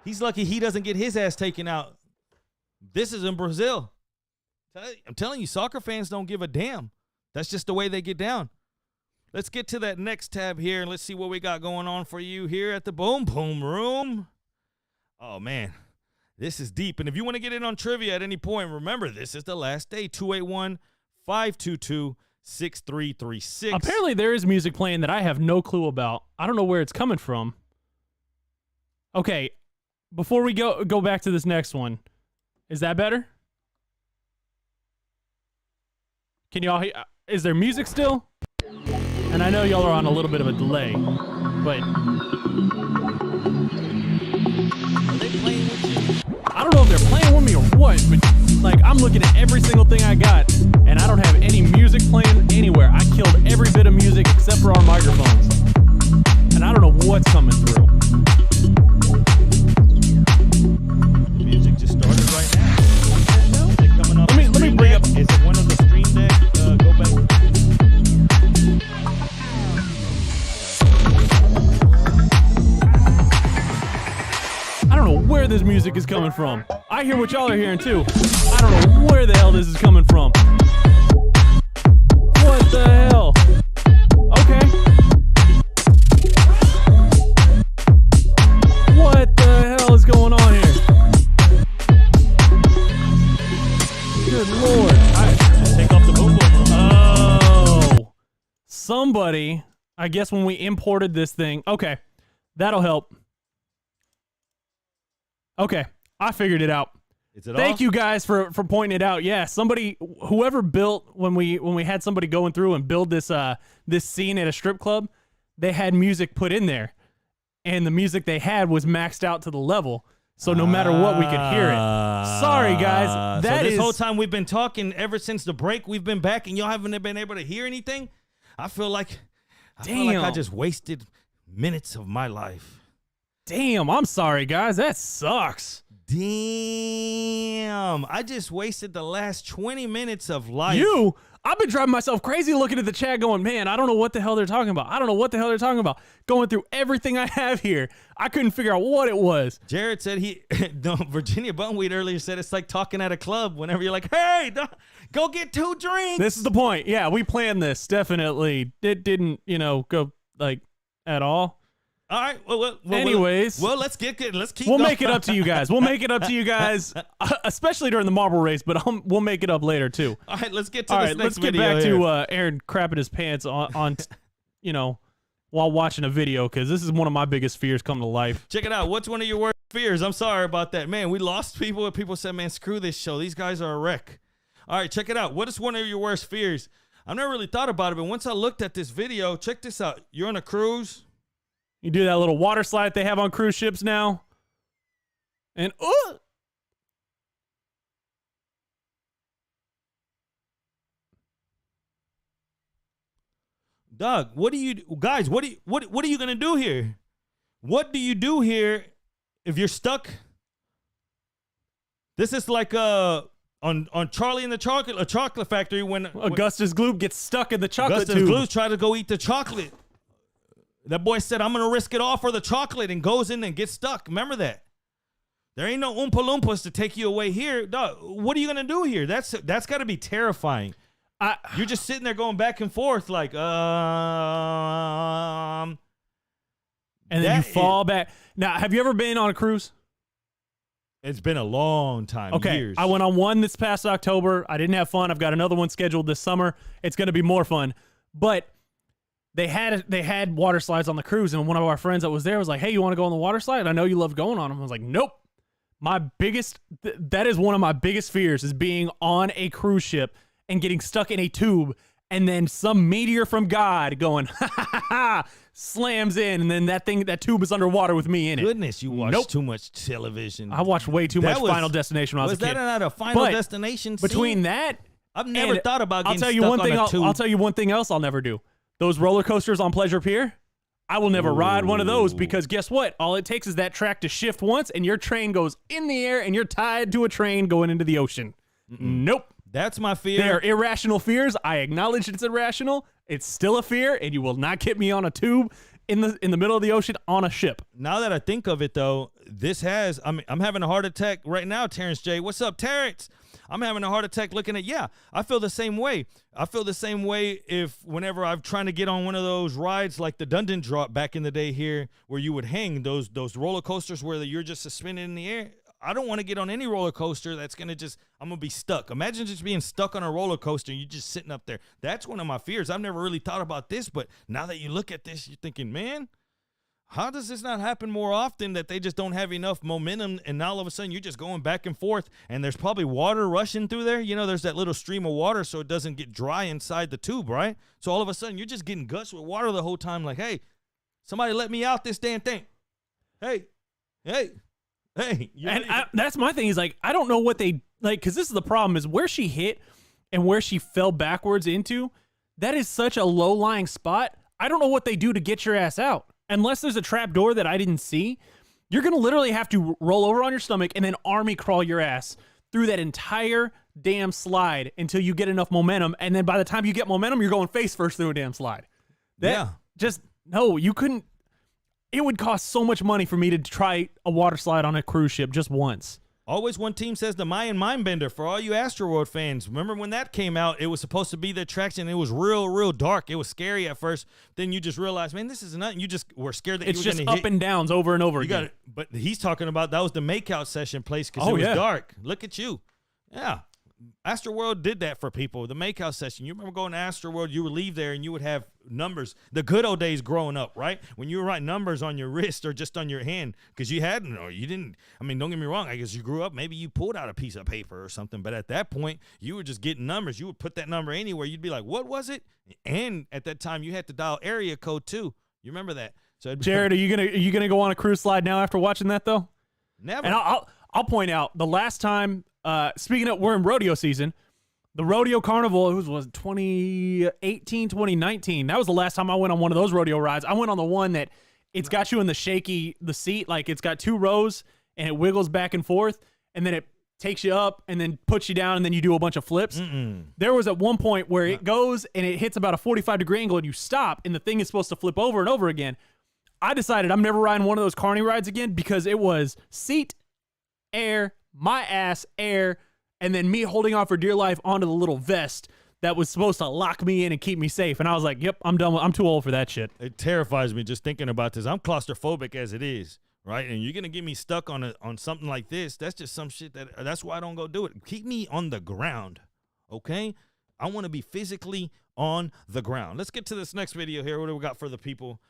He's lucky he doesn't get his ass taken out. This is in Brazil. I'm telling you, soccer fans don't give a damn. That's just the way they get down. Let's get to that next tab here, and let's see what we got going on for you here at the Boom Boom Room. Oh, man. This is deep. And if you want to get in on trivia at any point, remember, this is the last day. 281-522-6336. Apparently there is music playing that I have no clue about. I don't know where it's coming from. Okay, before we go back to this next one, is that better? Can y'all hear? Is there music still? And I know y'all are on a little bit of a delay, but Are they playing with you? I don't know if they're playing with me or what, but like I'm looking at every single thing I got, and I don't have any music playing anywhere. I killed every bit of music except for our microphones, and I don't know what's coming through. The music just started right now. Is it coming up? Let me bring up. Is it one of the stream deck? Go back. I don't know where this music is coming from. I hear what y'all are hearing too. I don't know where the hell this is coming from. What the hell? Okay. What the hell is going on here? Good Lord. Take off the boom boom. Oh. Somebody, I guess when we imported this thing. Okay. That'll help. Okay, I figured it out. Is it Thank off? you guys for pointing it out. Yeah, whoever built when we had somebody going through and build this this scene at a strip club, they had music put in there, and the music they had was maxed out to the level, so no matter what we could hear it. Sorry guys, So this whole time we've been talking ever since the break, we've been back, and y'all haven't been able to hear anything. I feel like I just wasted minutes of my life. Damn, I'm sorry guys, that sucks. Damn, I just wasted the last 20 minutes of life. I've been driving myself crazy looking at the chat going, man, I don't know what the hell they're talking about. I don't know what the hell they're talking about. Going through everything I have here. I couldn't figure out what it was. Jared said Virginia Bumweed earlier said it's like talking at a club whenever you're like, hey, go get 2 drinks. This is the point. Yeah, we planned this, definitely. It didn't, go like at all. All right. Well, anyways. let's keep We'll going. make it up to you guys. We'll make it up to you guys, especially during the marble race, but we'll make it up later too. All right, let's get to All this right, next let's get video back here. to Aaron crapping his pants on while watching a video, because this is one of my biggest fears come to life. Check it out. What's one of your worst fears? I'm sorry about that. Man, we lost people, and people said, man, screw this show. These guys are a wreck. All right, check it out. What is one of your worst fears? I've never really thought about it, but once I looked at this video, check this out. You're on a cruise. You do that little water slide they have on cruise ships now. And Doug, what are you gonna do here? What do you do here if you're stuck? This is like on Charlie and the Chocolate Factory when Augustus Gloop gets stuck in the chocolate Augustus tube. Gloop tried to go eat the chocolate. That boy said, I'm gonna risk it all for the chocolate, and goes in and gets stuck. Remember that. There ain't no Oompa Loompas to take you away here. Dog, what are you gonna do here? That's gotta be terrifying. You're just sitting there going back and forth like, and then you fall back. Now, have you ever been on a cruise? It's been a long time. Okay, Years. I went on one this past October. I didn't have fun. I've got another one scheduled this summer. It's going to be more fun. But they had water slides on the cruise, and one of our friends that was there was like, hey, you want to go on the water slide? I know you love going on them. I was like, nope. That is one of my biggest fears, is being on a cruise ship and getting stuck in a tube, and then some meteor from God going, ha ha ha ha, slams in, and then that tube is underwater with me in it. Goodness, you watch Nope. too much television. I watched way too much Final Destination when I was a kid. Was that not a Final But Destination scene? between that, I've never thought about getting I'll tell you stuck one on thing. a tube. I'll tell you one thing else I'll never do. Those roller coasters on Pleasure Pier, I will never ride one of those because guess what? All it takes is that track to shift once and your train goes in the air and you're tied to a train going into the ocean. Nope. That's my fear. They are irrational fears. I acknowledge it's irrational. It's still a fear, and you will not get me on a tube in the middle of the ocean on a ship. Now that I think of it, though, I'm having a heart attack right now, Terrence J. What's up, Terrence? I'm having a heart attack looking at, I feel the same way. I feel the same way whenever I'm trying to get on one of those rides like the Dundon Drop back in the day here where you would hang, those roller coasters where you're just suspended in the air. I don't want to get on any roller coaster that's going to I'm going to be stuck. Imagine just being stuck on a roller coaster and you're just sitting up there. That's one of my fears. I've never really thought about this, but now that you look at this, you're thinking, man, how does this not happen more often that they just don't have enough momentum and now all of a sudden you're just going back and forth and there's probably water rushing through there. You know, there's that little stream of water so it doesn't get dry inside the tube, right? So all of a sudden you're just getting gushed with water the whole time like, hey, somebody let me out this damn thing. Hey. That's my thing is like, I don't know what they like, because this is the problem is where she hit and where she fell backwards into, that is such a low-lying spot. I don't know what they do to get your ass out. Unless there's a trap door that I didn't see, you're going to literally have to roll over on your stomach and then army crawl your ass through that entire damn slide until you get enough momentum. And then by the time you get momentum, you're going face first through a damn slide. You couldn't. It would cost so much money for me to try a water slide on a cruise ship just once. Always one team says the Mayan Mindbender for all you Astroworld fans. Remember when that came out, it was supposed to be the attraction. It was real dark. It was scary at first. Then you just realized, man, this is nothing. You just were scared that it's you were just up and downs over and over again. But he's talking about that was the makeout session place because it was dark. Look at you. Yeah. Astroworld did that for people. The makeout session. You remember going to Astroworld, you would leave there and you would have numbers. The good old days growing up, right? When you were writing numbers on your wrist or just on your hand because you hadn't or you didn't. I mean, don't get me wrong. I guess you grew up, maybe you pulled out a piece of paper or something. But at that point, you were just getting numbers. You would put that number anywhere. You'd be like, what was it? And at that time, you had to dial area code too. You remember that? So Jared, are you gonna go on a cruise slide now after watching that though? Never. And I'll point out the last time. Speaking of, we're in rodeo season. The rodeo carnival, it was 2018, 2019. That was the last time I went on one of those rodeo rides. I went on the one that it's got you in the seat, like it's got 2 rows and it wiggles back and forth, and then it takes you up and then puts you down, and then you do a bunch of flips. There was at one point where it goes and it hits about a 45-degree angle and you stop, and the thing is supposed to flip over and over again. I decided I'm never riding one of those carny rides again because it was seat, air, my ass, air, and then me holding on for dear life onto the little vest that was supposed to lock me in and keep me safe. And I was like, yep, I'm done. I'm too old for that shit. It terrifies me just thinking about this. I'm claustrophobic as it is, right? And you're going to get me stuck on something like this. That's just some shit that's why I don't go do it. Keep me on the ground, okay? I want to be physically on the ground. Let's get to this next video here. What do we got for the people?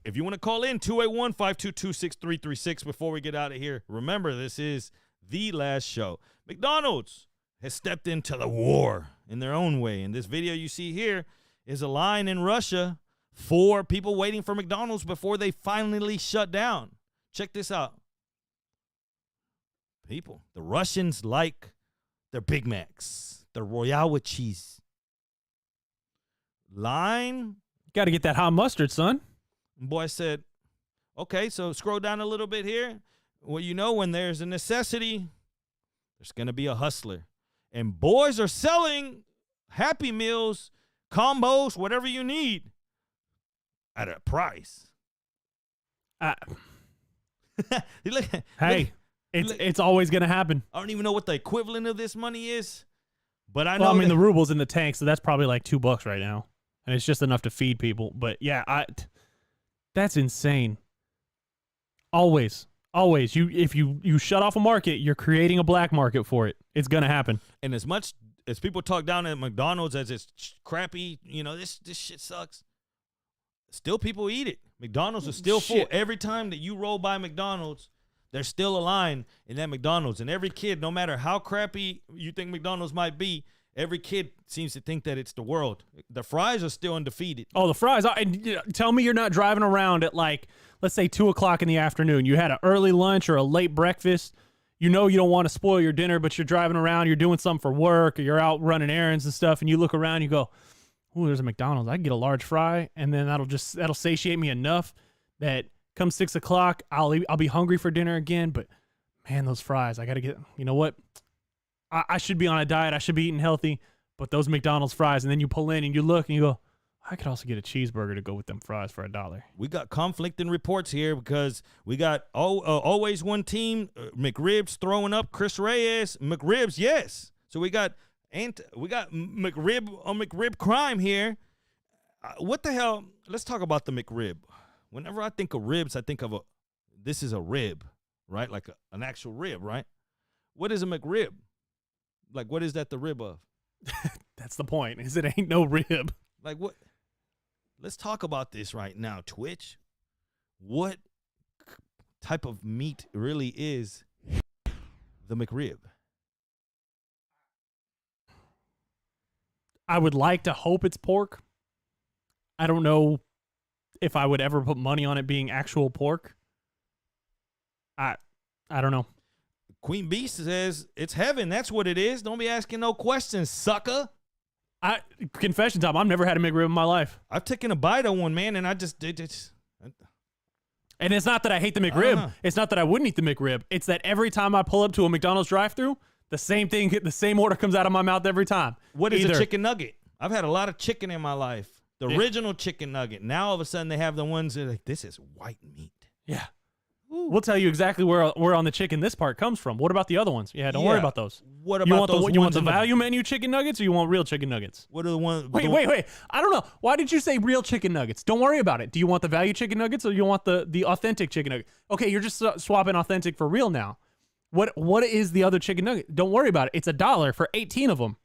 If you want to call in, 281-522-6336 before we get out of here. Remember, this is the last show. McDonald's has stepped into the war in their own way. And this video you see here is a line in Russia for people waiting for McDonald's before they finally shut down. Check this out. People, the Russians like their Big Macs, their Royale with cheese. Line. Got to get that hot mustard, son. Boy said, okay, so scroll down a little bit here. Well, you know, when there's a necessity, there's going to be a hustler. And boys are selling Happy Meals, combos, whatever you need at a price. It's always going to happen. I don't even know what the equivalent of this money is, but I know. Well, I mean, the ruble's in the tank, so that's probably like $2 right now. And it's just enough to feed people. But yeah, that's insane. Always. If you shut off a market, you're creating a black market for it. It's going to happen. And as much as people talk down at McDonald's as it's crappy, you know, this shit sucks, still people eat it. McDonald's is still full. Every time that you roll by McDonald's, there's still a line in that McDonald's. And every kid, no matter how crappy you think McDonald's might be, every kid seems to think that it's the world. The fries are still undefeated. Oh, the fries. Tell me you're not driving around at like, let's say 2 o'clock in the afternoon. You had an early lunch or a late breakfast. You know you don't want to spoil your dinner, but you're driving around, you're doing something for work, or you're out running errands and stuff, and you look around, you go, ooh, there's a McDonald's. I can get a large fry, and then that'll satiate me enough that come 6 o'clock, I'll be hungry for dinner again. But man, those fries, I got to get, you know what? I should be on a diet. I should be eating healthy. But those McDonald's fries, and then you pull in and you look and you go, I could also get a cheeseburger to go with them fries for $1. We got conflicting reports here because we got always one team, McRibs throwing up Chris Reyes. McRibs, yes. So we got McRib on McRib crime here. What the hell? Let's talk about the McRib. Whenever I think of ribs, I think of this is a rib, right? Like an actual rib, right? What is a McRib? Like, what is that the rib of? That's the point, is it ain't no rib. Like, what? Let's talk about this right now, Twitch. What type of meat really is the McRib? I would like to hope it's pork. I don't know if I would ever put money on it being actual pork. I don't know. Queen Beast says it's heaven. That's what it is. Don't be asking no questions, sucker. Confession time. I've never had a McRib in my life. I've taken a bite on one, man, and I just did it. And it's not that I hate the McRib. It's not that I wouldn't eat the McRib. It's that every time I pull up to a McDonald's drive-thru, the same order comes out of my mouth every time. What is a chicken nugget? I've had a lot of chicken in my life. The original chicken nugget. Now all of a sudden they have the ones that are like, this is white meat. Yeah. Ooh. We'll tell you exactly where on the chicken this part comes from. What about the other ones? Yeah, don't worry about those. What about those? You want the value menu chicken nuggets, or you want real chicken nuggets? What are the ones? Wait. I don't know. Why did you say real chicken nuggets? Don't worry about it. Do you want the value chicken nuggets, or you want the authentic chicken nugget? Okay, you're just swapping authentic for real now. What is the other chicken nugget? Don't worry about it. It's $1 for 18 of them.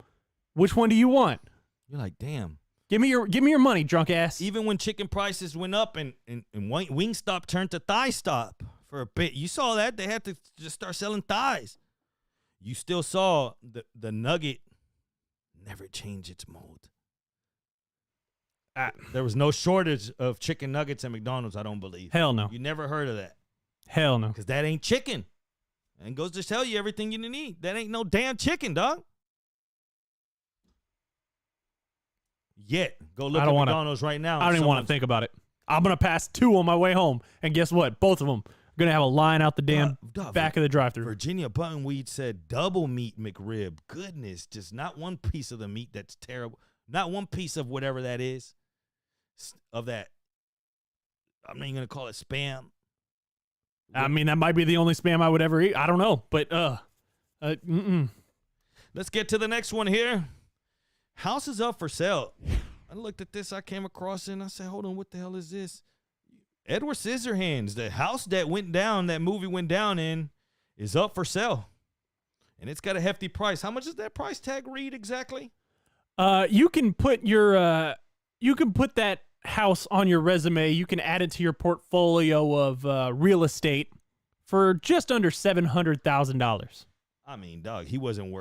Which one do you want? You're like, damn. Give me your money, drunk ass. Even when chicken prices went up and Wingstop turned to Thigh Stop for a bit, you saw that they had to just start selling thighs. You still saw the nugget never change its mold. There was no shortage of chicken nuggets at McDonald's, I don't believe. Hell no. You never heard of that. Hell no. Because that ain't chicken. And goes to tell you everything you need. That ain't no damn chicken, dog. Yet, go look at McDonald's right now. I don't even want to think about it. I'm going to pass 2 on my way home. And guess what? Both of them are going to have a line out the damn back of the drive-thru. Virginia Buttonweed said double meat McRib. Goodness, just not one piece of the meat that's terrible. Not one piece of whatever that is. Of that. I'm not even going to call it Spam. I mean, that might be the only Spam I would ever eat. I don't know. But, Let's get to the next one here. House is up for sale. I looked at this. I came across it, and I said, hold on, what the hell is this? Edward Scissorhands, the house that went down, that movie went down in, is up for sale. And it's got a hefty price. How much does that price tag read exactly? You can put that house on your resume. You can add it to your portfolio of real estate for just under $700,000. I mean, dog, it wasn't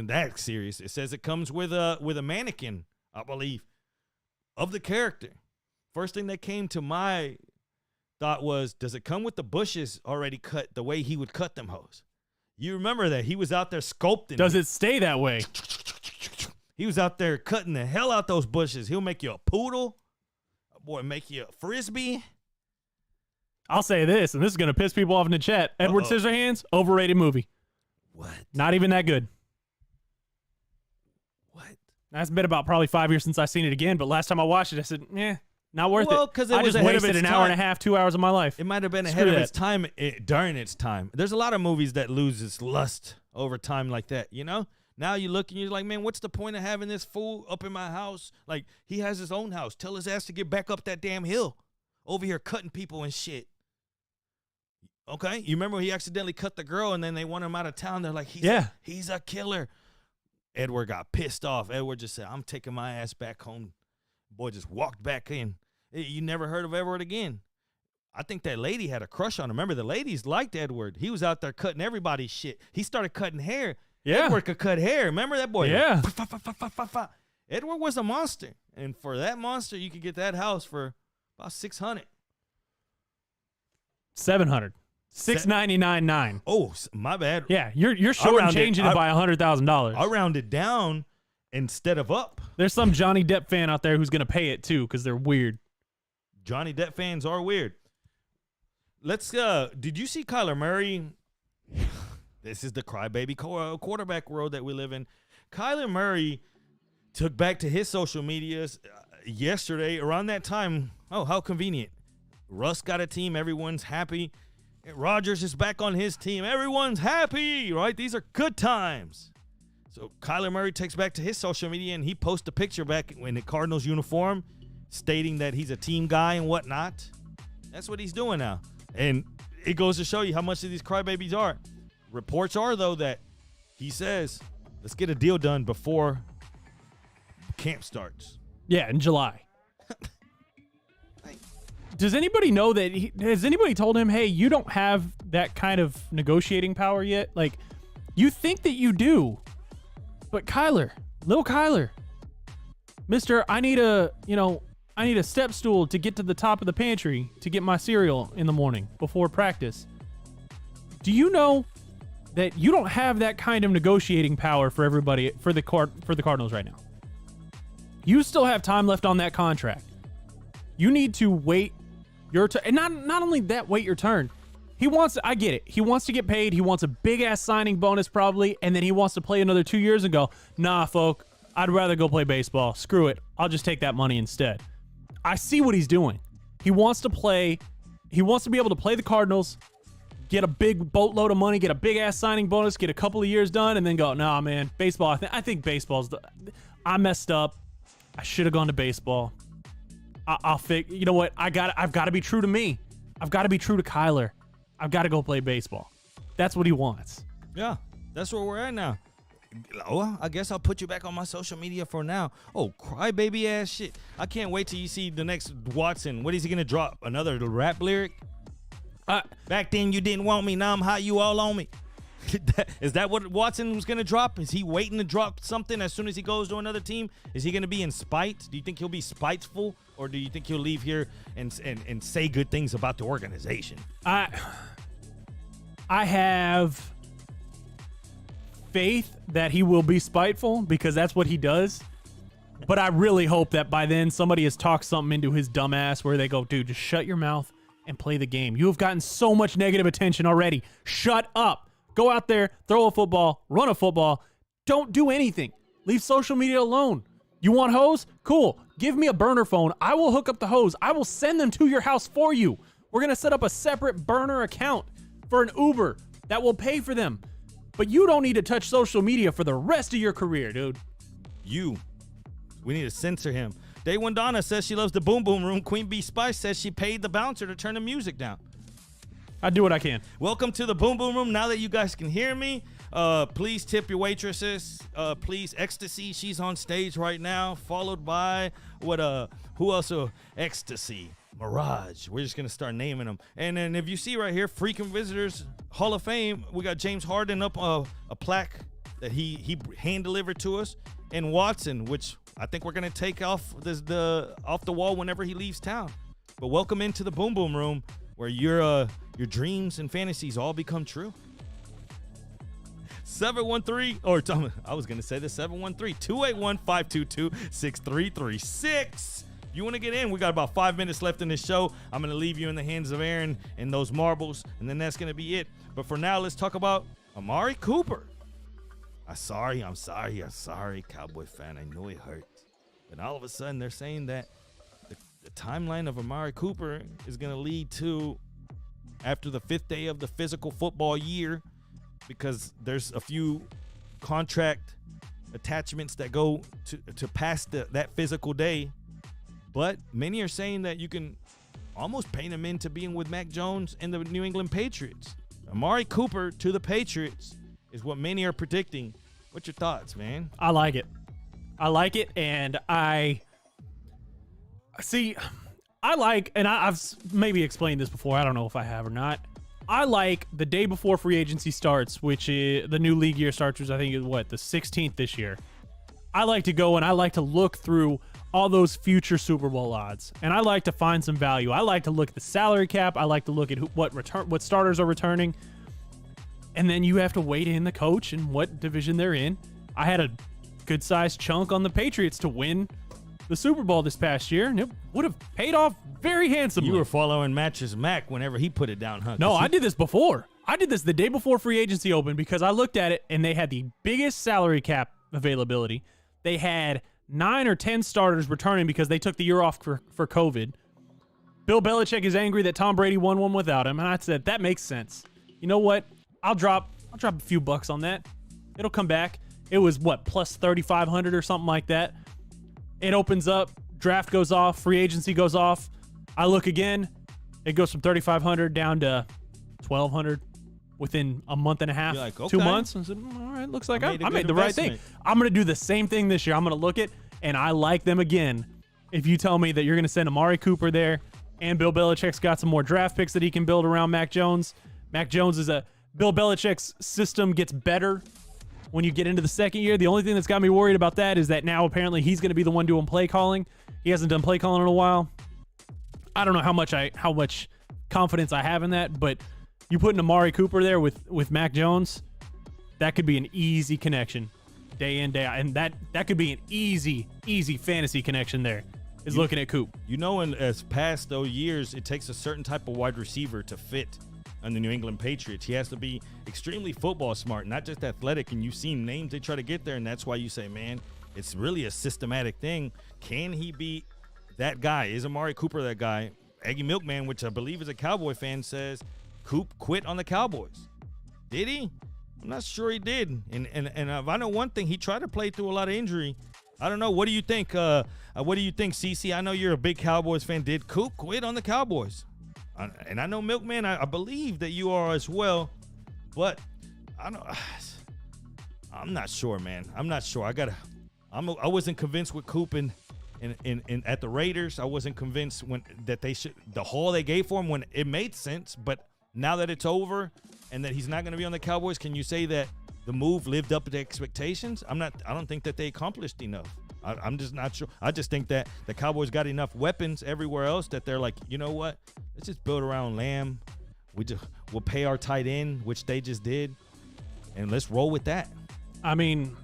that serious. It says it comes with a mannequin, I believe, of the character. First thing that came to my thought was, does it come with the bushes already cut the way he would cut them hoes? You remember that? He was out there sculpting. Does it stay that way? He was out there cutting the hell out those bushes. He'll make you a poodle. Boy, make you a frisbee. I'll say this, and this is going to piss people off in the chat. Edward Scissorhands, overrated movie. What? Not even that good. What? That's been about probably 5 years since I've seen it again, but last time I watched it, I said, not worth it. Well, because I just wasted an hour and a half, 2 hours of my life. It might have been ahead of its time during its time. There's a lot of movies that lose its lust over time like that, you know? Now you look and you're like, man, what's the point of having this fool up in my house? Like, he has his own house. Tell his ass to get back up that damn hill. Over here cutting people and shit. Okay? You remember when he accidentally cut the girl and then they want him out of town? They're like, he's a killer. Edward got pissed off. Edward just said, I'm taking my ass back home. Boy just walked back in. You never heard of Edward again. I think that lady had a crush on him. Remember, the ladies liked Edward. He was out there cutting everybody's shit. He started cutting hair. Yeah. Edward could cut hair. Remember that boy? Yeah. Edward was a monster. And for that monster, you could get that house for about $600. $700. $699.9. Oh, my bad. Yeah, you're short changing it by $100,000. I rounded down instead of up. There's some Johnny Depp fan out there who's gonna pay it too because they're weird. Johnny Depp fans are weird. Did you see Kyler Murray? This is the crybaby quarterback world that we live in. Kyler Murray took back to his social medias yesterday around that time. Oh, how convenient. Russ got a team. Everyone's happy. Rodgers is back on his team. Everyone's happy, right? These are good times. So Kyler Murray takes back to his social media, and he posts a picture back in the Cardinals uniform stating that he's a team guy and whatnot. That's what he's doing now. And it goes to show you how much of these crybabies are. Reports are, though, that he says, let's get a deal done before camp starts. Yeah, in July. Does anybody know that has anybody told him, hey, you don't have that kind of negotiating power yet? Like, you think that you do, but little Kyler, mister, I need a step stool to get to the top of the pantry to get my cereal in the morning before practice. Do you know that you don't have that kind of negotiating power for everybody, for the Cardinals right now? You still have time left on that contract. You need to wait your turn. And not only that, wait your turn. I get it. He wants to get paid. He wants a big ass signing bonus probably. And then he wants to play another 2 years and go, nah, folk, I'd rather go play baseball. Screw it. I'll just take that money instead. I see what he's doing. He wants to play. He wants to be able to play the Cardinals, get a big boatload of money, get a big ass signing bonus, get a couple of years done, and then go, nah, man, baseball. I think baseball's I messed up. I should have gone to baseball. I'll fix. You know what? I've got to be true to me. I've got to be true to Kyler. I've got to go play baseball. That's what he wants. Yeah, that's where we're at now. Oh, I guess I'll put you back on my social media for now. Oh, crybaby ass shit. I can't wait till you see the next Watson. What is he going to drop? Another rap lyric? Back then you didn't want me. Now I'm hot. You all on me. Is that what Watson was going to drop? Is he waiting to drop something as soon as he goes to another team? Is he going to be in spite? Do you think he'll be spiteful? Or do you think he'll leave here and say good things about the organization? I have faith that he will be spiteful because that's what he does. But I really hope that by then somebody has talked something into his dumb ass where they go, dude, just shut your mouth and play the game. You have gotten so much negative attention already. Shut up. Go out there, throw a football, run a football. Don't do anything. Leave social media alone. You want hose? Cool. Give me a burner phone. I will hook up the hose. I will send them to your house for you. We're going to set up a separate burner account for an Uber that will pay for them. But you don't need to touch social media for the rest of your career, dude. We need to censor him. Day One Donna says she loves the Boom Boom Room. Queen Bee Spice says she paid the bouncer to turn the music down. I do what I can. Welcome to the Boom Boom Room. Now that you guys can hear me, please tip your waitresses. Please, Ecstasy, she's on stage right now, followed by who else? Ecstasy, Mirage. We're just gonna start naming them. And then if you see right here, Freaking Visitors Hall of Fame, we got James Harden up a plaque that he hand delivered to us, and Watson, which I think we're gonna take off the wall whenever he leaves town. But welcome into the Boom Boom Room, where your dreams and fantasies all become true. 713, or I was going to say the 713-281-522-6336. You want to get in? We got about 5 minutes left in this show. I'm going to leave you in the hands of Aaron and those marbles, and then that's going to be it. But for now, let's talk about Amari Cooper. I'm sorry, Cowboy fan. I know it hurt. But all of a sudden, they're saying that the timeline of Amari Cooper is going to lead to after the 5th day of the physical football year, because there's a few contract attachments that go to past that physical day. But many are saying that you can almost paint him into being with Mac Jones and the New England Patriots. Amari Cooper to the Patriots is what many are predicting. What's your thoughts, man? I like it, and I see. And I've maybe explained this before. I don't know if I have or not. I like the day before free agency starts, which is the new league year starts, which I think is the 16th this year. I like to go and I like to look through all those future Super Bowl odds, and I like to find some value. I like to look at the salary cap. I like to look at what starters are returning, and then you have to weight in the coach and what division they're in. I had a good sized chunk on the Patriots to win the Super Bowl this past year, and it would have paid off very handsomely. You were following Matches Mac whenever he put it down, huh? No, I did this before. I did this the day before free agency opened because I looked at it, and they had the biggest salary cap availability. They had 9 or 10 starters returning because they took the year off for COVID. Bill Belichick is angry that Tom Brady won one without him, and I said, that makes sense. You know what? I'll drop a few bucks on that. It'll come back. It was, what, plus 3,500 or something like that. It opens up. Draft goes off. Free agency goes off. I look again. It goes from 3,500 down to 1,200 within a month and a half, You're like, 2 okay. months. I said, all right, looks like I I made the right thing. I'm going to do the same thing this year. I'm going to look it, and I like them again. If you tell me that you're going to send Amari Cooper there, and Bill Belichick's got some more draft picks that he can build around Mac Jones. Mac Jones is Bill Belichick's system gets better when you get into the second year. The only thing that's got me worried about that is that now apparently he's going to be the one doing play calling. He hasn't done play calling in a while. I don't know how much confidence I have in that, but you put an Amari Cooper there with Mac Jones, that could be an easy connection day in, day out. And that could be an easy fantasy connection there. Is looking at Coop. You know, as past those years, it takes a certain type of wide receiver to fit on the New England Patriots. He has to be extremely football smart, not just athletic. And you've seen names they try to get there, and that's why you say, man, it's really a systematic thing. Can he be that guy? Is Amari Cooper that guy? Aggie Milkman, which I believe is a Cowboy fan, says Coop quit on the Cowboys. Did he? I'm not sure he did. And if I know one thing, he tried to play through a lot of injury. I don't know. What do you think? What do you think, CC? I know you're a big Cowboys fan. Did Coop quit on the Cowboys? And I know Milkman, I believe that you are as well. But I'm not sure, man. I'm not sure. I wasn't convinced with Coop in at the Raiders. I wasn't convinced that they should the haul they gave for him when it made sense. But now that it's over and that he's not going to be on the Cowboys, can you say that the move lived up to the expectations? I don't think that they accomplished enough. I'm just not sure. I just think that the Cowboys got enough weapons everywhere else that they're like, you know what? Let's just build around Lamb. We'll pay our tight end, which they just did, and let's roll with that. I mean,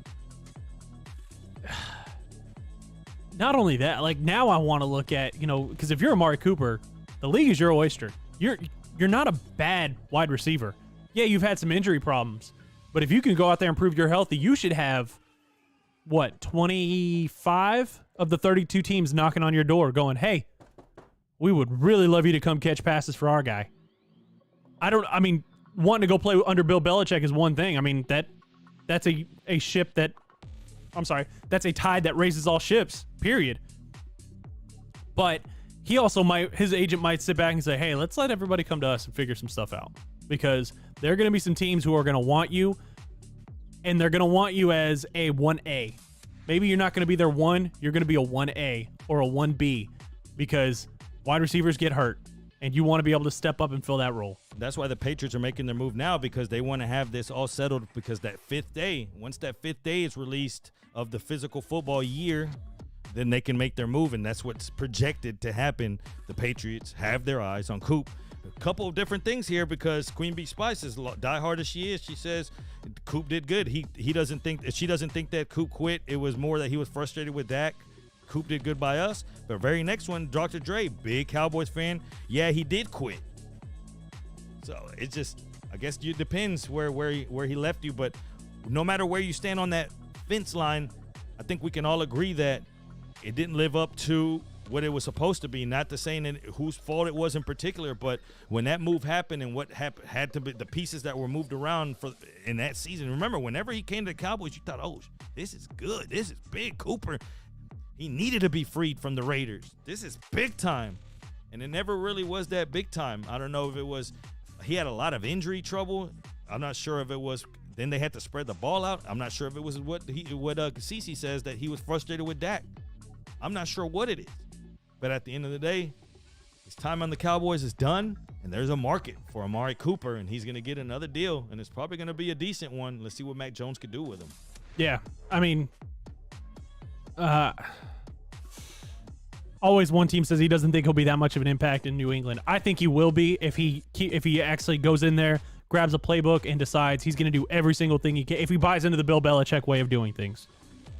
not only that, like now I want to look at, because if you're Amari Cooper, the league is your oyster. You're not a bad wide receiver. Yeah, you've had some injury problems. But if you can go out there and prove you're healthy, you should have, 25 of the 32 teams knocking on your door going, hey, we would really love you to come catch passes for our guy. Wanting to go play under Bill Belichick is one thing. I mean, that's a tide that raises all ships, period. But he also his agent might sit back and say, hey, let's let everybody come to us and figure some stuff out. Because there are going to be some teams who are going to want you, and they're going to want you as a 1A. Maybe you're not going to be their 1, you're going to be a 1A or a 1B because wide receivers get hurt, and you want to be able to step up and fill that role. That's why the Patriots are making their move now, because they want to have this all settled, because that fifth day, once that fifth day is released of the physical football year, then they can make their move, and that's what's projected to happen. The Patriots have their eyes on Coop. A couple of different things here, because Queen Bee Spice, as diehard as she is, she says Coop did good. She doesn't think that Coop quit. It was more that he was frustrated with Dak. Coop did good by us. But very next one, Dr. Dre, big Cowboys fan. Yeah, he did quit. So it just, I guess it depends where he left you. But no matter where you stand on that fence line, I think we can all agree that it didn't live up to what it was supposed to be. Not to say that whose fault it was in particular, but when that move happened and what had to be the pieces that were moved around in that season. Remember, whenever he came to the Cowboys, you thought, oh, this is good. This is big. Cooper, he needed to be freed from the Raiders. This is big time. And it never really was that big time. I don't know if it was, he had a lot of injury trouble. I'm not sure if it was, then they had to spread the ball out. I'm not sure if it was what Cece says, that he was frustrated with Dak. I'm not sure what it is. But at the end of the day, his time on the Cowboys is done, and there's a market for Amari Cooper, and he's going to get another deal, and it's probably going to be a decent one. Let's see what Mac Jones could do with him. Yeah, I mean, always one team says he doesn't think he'll be that much of an impact in New England. I think he will be if he actually goes in there, grabs a playbook, and decides he's going to do every single thing he can. If he buys into the Bill Belichick way of doing things,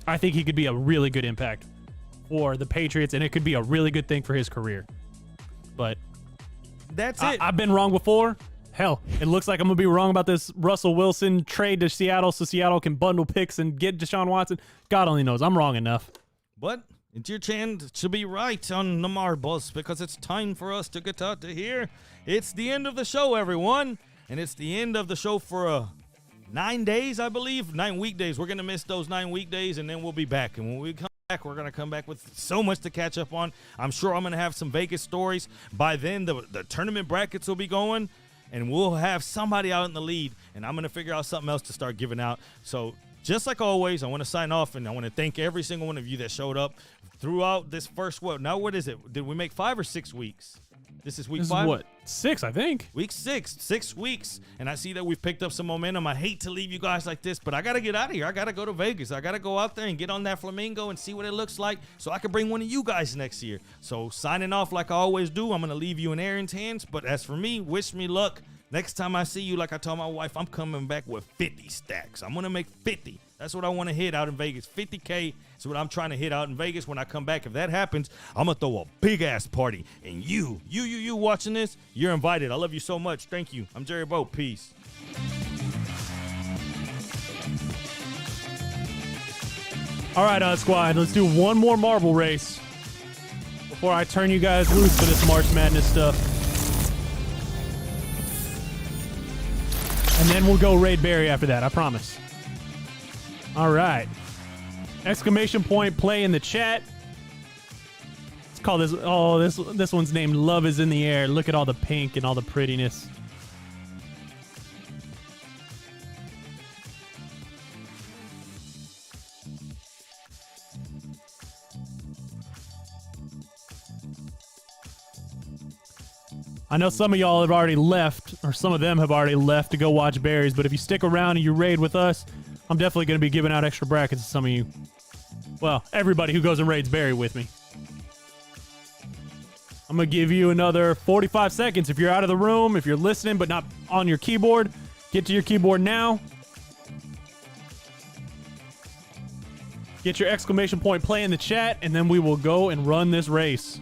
I think he could be a really good impact for the Patriots, and it could be a really good thing for his career. But That's it. I've been wrong before. Hell, it looks like I'm going to be wrong about this Russell Wilson trade to Seattle so Seattle can bundle picks and get Deshaun Watson. God only knows. I'm wrong enough. But it's your chance to be right on the marbles because it's time for us to get out of here. It's the end of the show, everyone. And it's the end of the show for 9 days, I believe. 9 weekdays. We're going to miss those 9 weekdays, and then we'll be back. And when we come back, we're going to come back with so much to catch up on. I'm sure I'm going to have some Vegas stories. By then, the tournament brackets will be going, and we'll have somebody out in the lead, and I'm going to figure out something else to start giving out. So just like always, I want to sign off, and I want to thank every single one of you that showed up throughout this first, what is it? Did we make 5 or 6 weeks? This is week 5? Is what, 6, I think? Week 6, 6 weeks. And I see that we've picked up some momentum. I hate to leave you guys like this, but I got to get out of here. I got to go to Vegas. I got to go out there and get on that Flamingo and see what it looks like so I can bring one of you guys next year. So signing off like I always do, I'm going to leave you in Aaron's hands. But as for me, wish me luck. Next time I see you, like I told my wife, I'm coming back with 50 stacks. I'm going to make 50. That's what I want to hit out in Vegas. 50K is what I'm trying to hit out in Vegas when I come back. If that happens, I'm going to throw a big-ass party. And you watching this, you're invited. I love you so much. Thank you. I'm Jerry Boat. Peace. All right, squad, let's do one more marble race before I turn you guys loose for this March Madness stuff. And then we'll go raid Barry after that, I promise. All right. Exclamation point play in the chat. Let's call this, this one's named Love is in the Air. Look at all the pink and all the prettiness. I know some of y'all have already left, or some of them have already left to go watch Barry's, but if you stick around and you raid with us, I'm definitely going to be giving out extra brackets to some of you. Well, everybody who goes and raids Barry with me. I'm going to give you another 45 seconds. If you're out of the room, if you're listening but not on your keyboard, get to your keyboard now. Get your exclamation point play in the chat, and then we will go and run this race.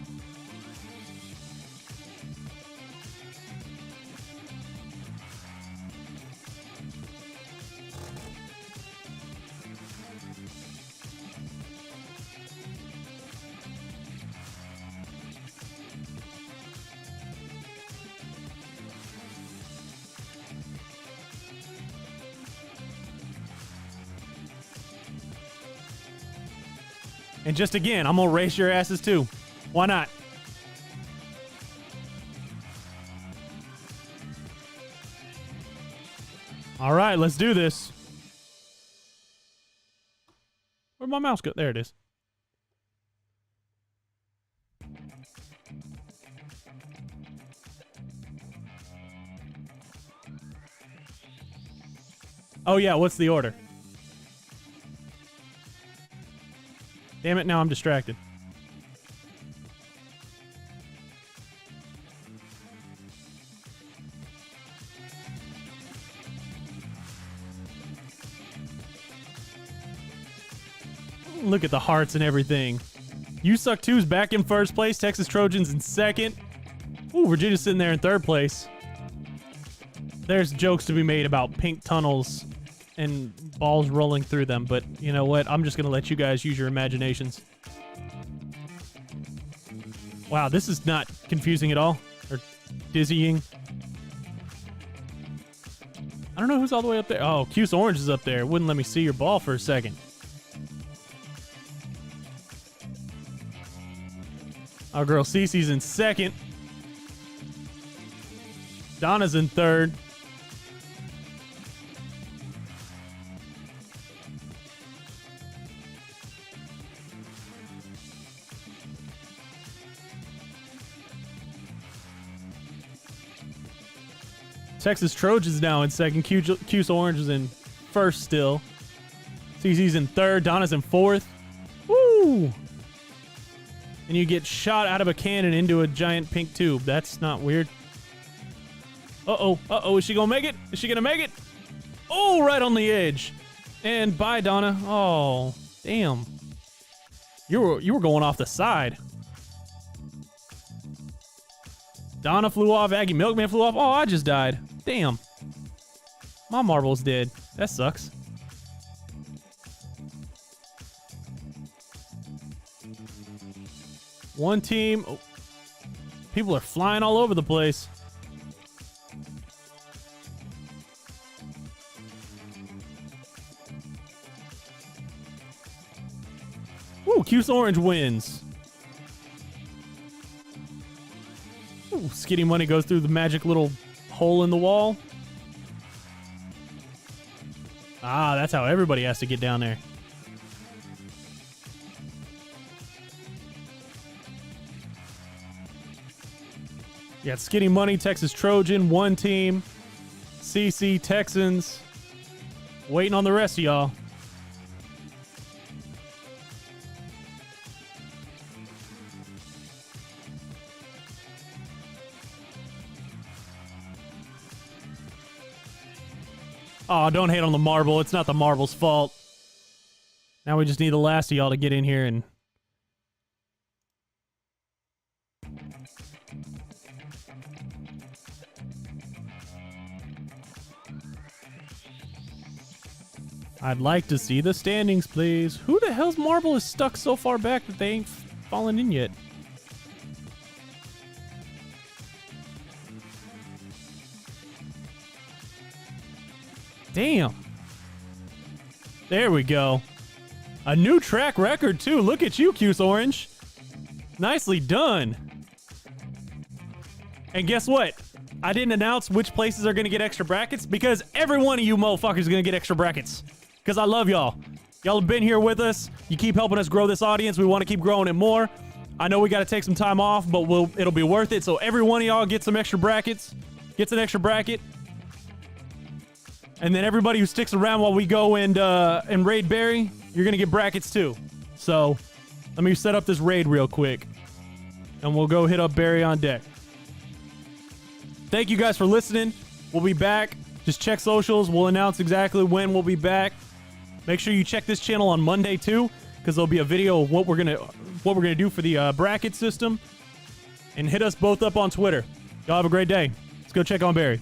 And just again, I'm going to race your asses too. Why not? All right, let's do this. Where'd my mouse go? There it is. Oh yeah, what's the order? Damn it, now I'm distracted. Look at the hearts and everything. You Suck 2's back in first place. Texas Trojans in second. Ooh, Virginia's sitting there in third place. There's jokes to be made about pink tunnels and balls rolling through them, but you know what? I'm just going to let you guys use your imaginations. Wow, this is not confusing at all, or dizzying. I don't know who's all the way up there. Oh, Cuse Orange is up there. It wouldn't let me see your ball for a second. Our girl Cece's in second. Donna's in third. Texas Trojans now in second. Cuse Orange is in first still. CC's in third. Donna's in fourth. Woo! And you get shot out of a cannon into a giant pink tube. That's not weird. Uh-oh. Uh-oh. Is she going to make it? Is she going to make it? Oh, right on the edge. And bye, Donna. Oh, damn. You were going off the side. Donna flew off. Aggie Milkman flew off. Oh, I just died. Damn. My marble's dead. That sucks. One team. Oh. People are flying all over the place. Ooh, Cuse Orange wins. Ooh, Skitty Money goes through the magic little hole in the wall. Ah, that's how everybody has to get down there. You got Skitty Money, Texas Trojan, one team. CC, Texans. Waiting on the rest of y'all. Oh, don't hate on the marble. It's not the marble's fault. Now we just need the last of y'all to get in here and... I'd like to see the standings, please. Who the hell's marble is stuck so far back that they ain't fallen in yet? Damn. There we go. A new track record, too. Look at you, Cuse Orange. Nicely done. And guess what? I didn't announce which places are going to get extra brackets because every one of you motherfuckers is going to get extra brackets. Because I love y'all. Y'all have been here with us. You keep helping us grow this audience. We want to keep growing it more. I know we got to take some time off, but it'll be worth it. So every one of y'all gets some extra brackets. Gets an extra bracket. And then everybody who sticks around while we go and raid Barry, you're going to get brackets too. So let me set up this raid real quick. And we'll go hit up Barry on deck. Thank you guys for listening. We'll be back. Just check socials. We'll announce exactly when we'll be back. Make sure you check this channel on Monday too, because there'll be a video of what we're gonna do for the bracket system. And hit us both up on Twitter. Y'all have a great day. Let's go check on Barry.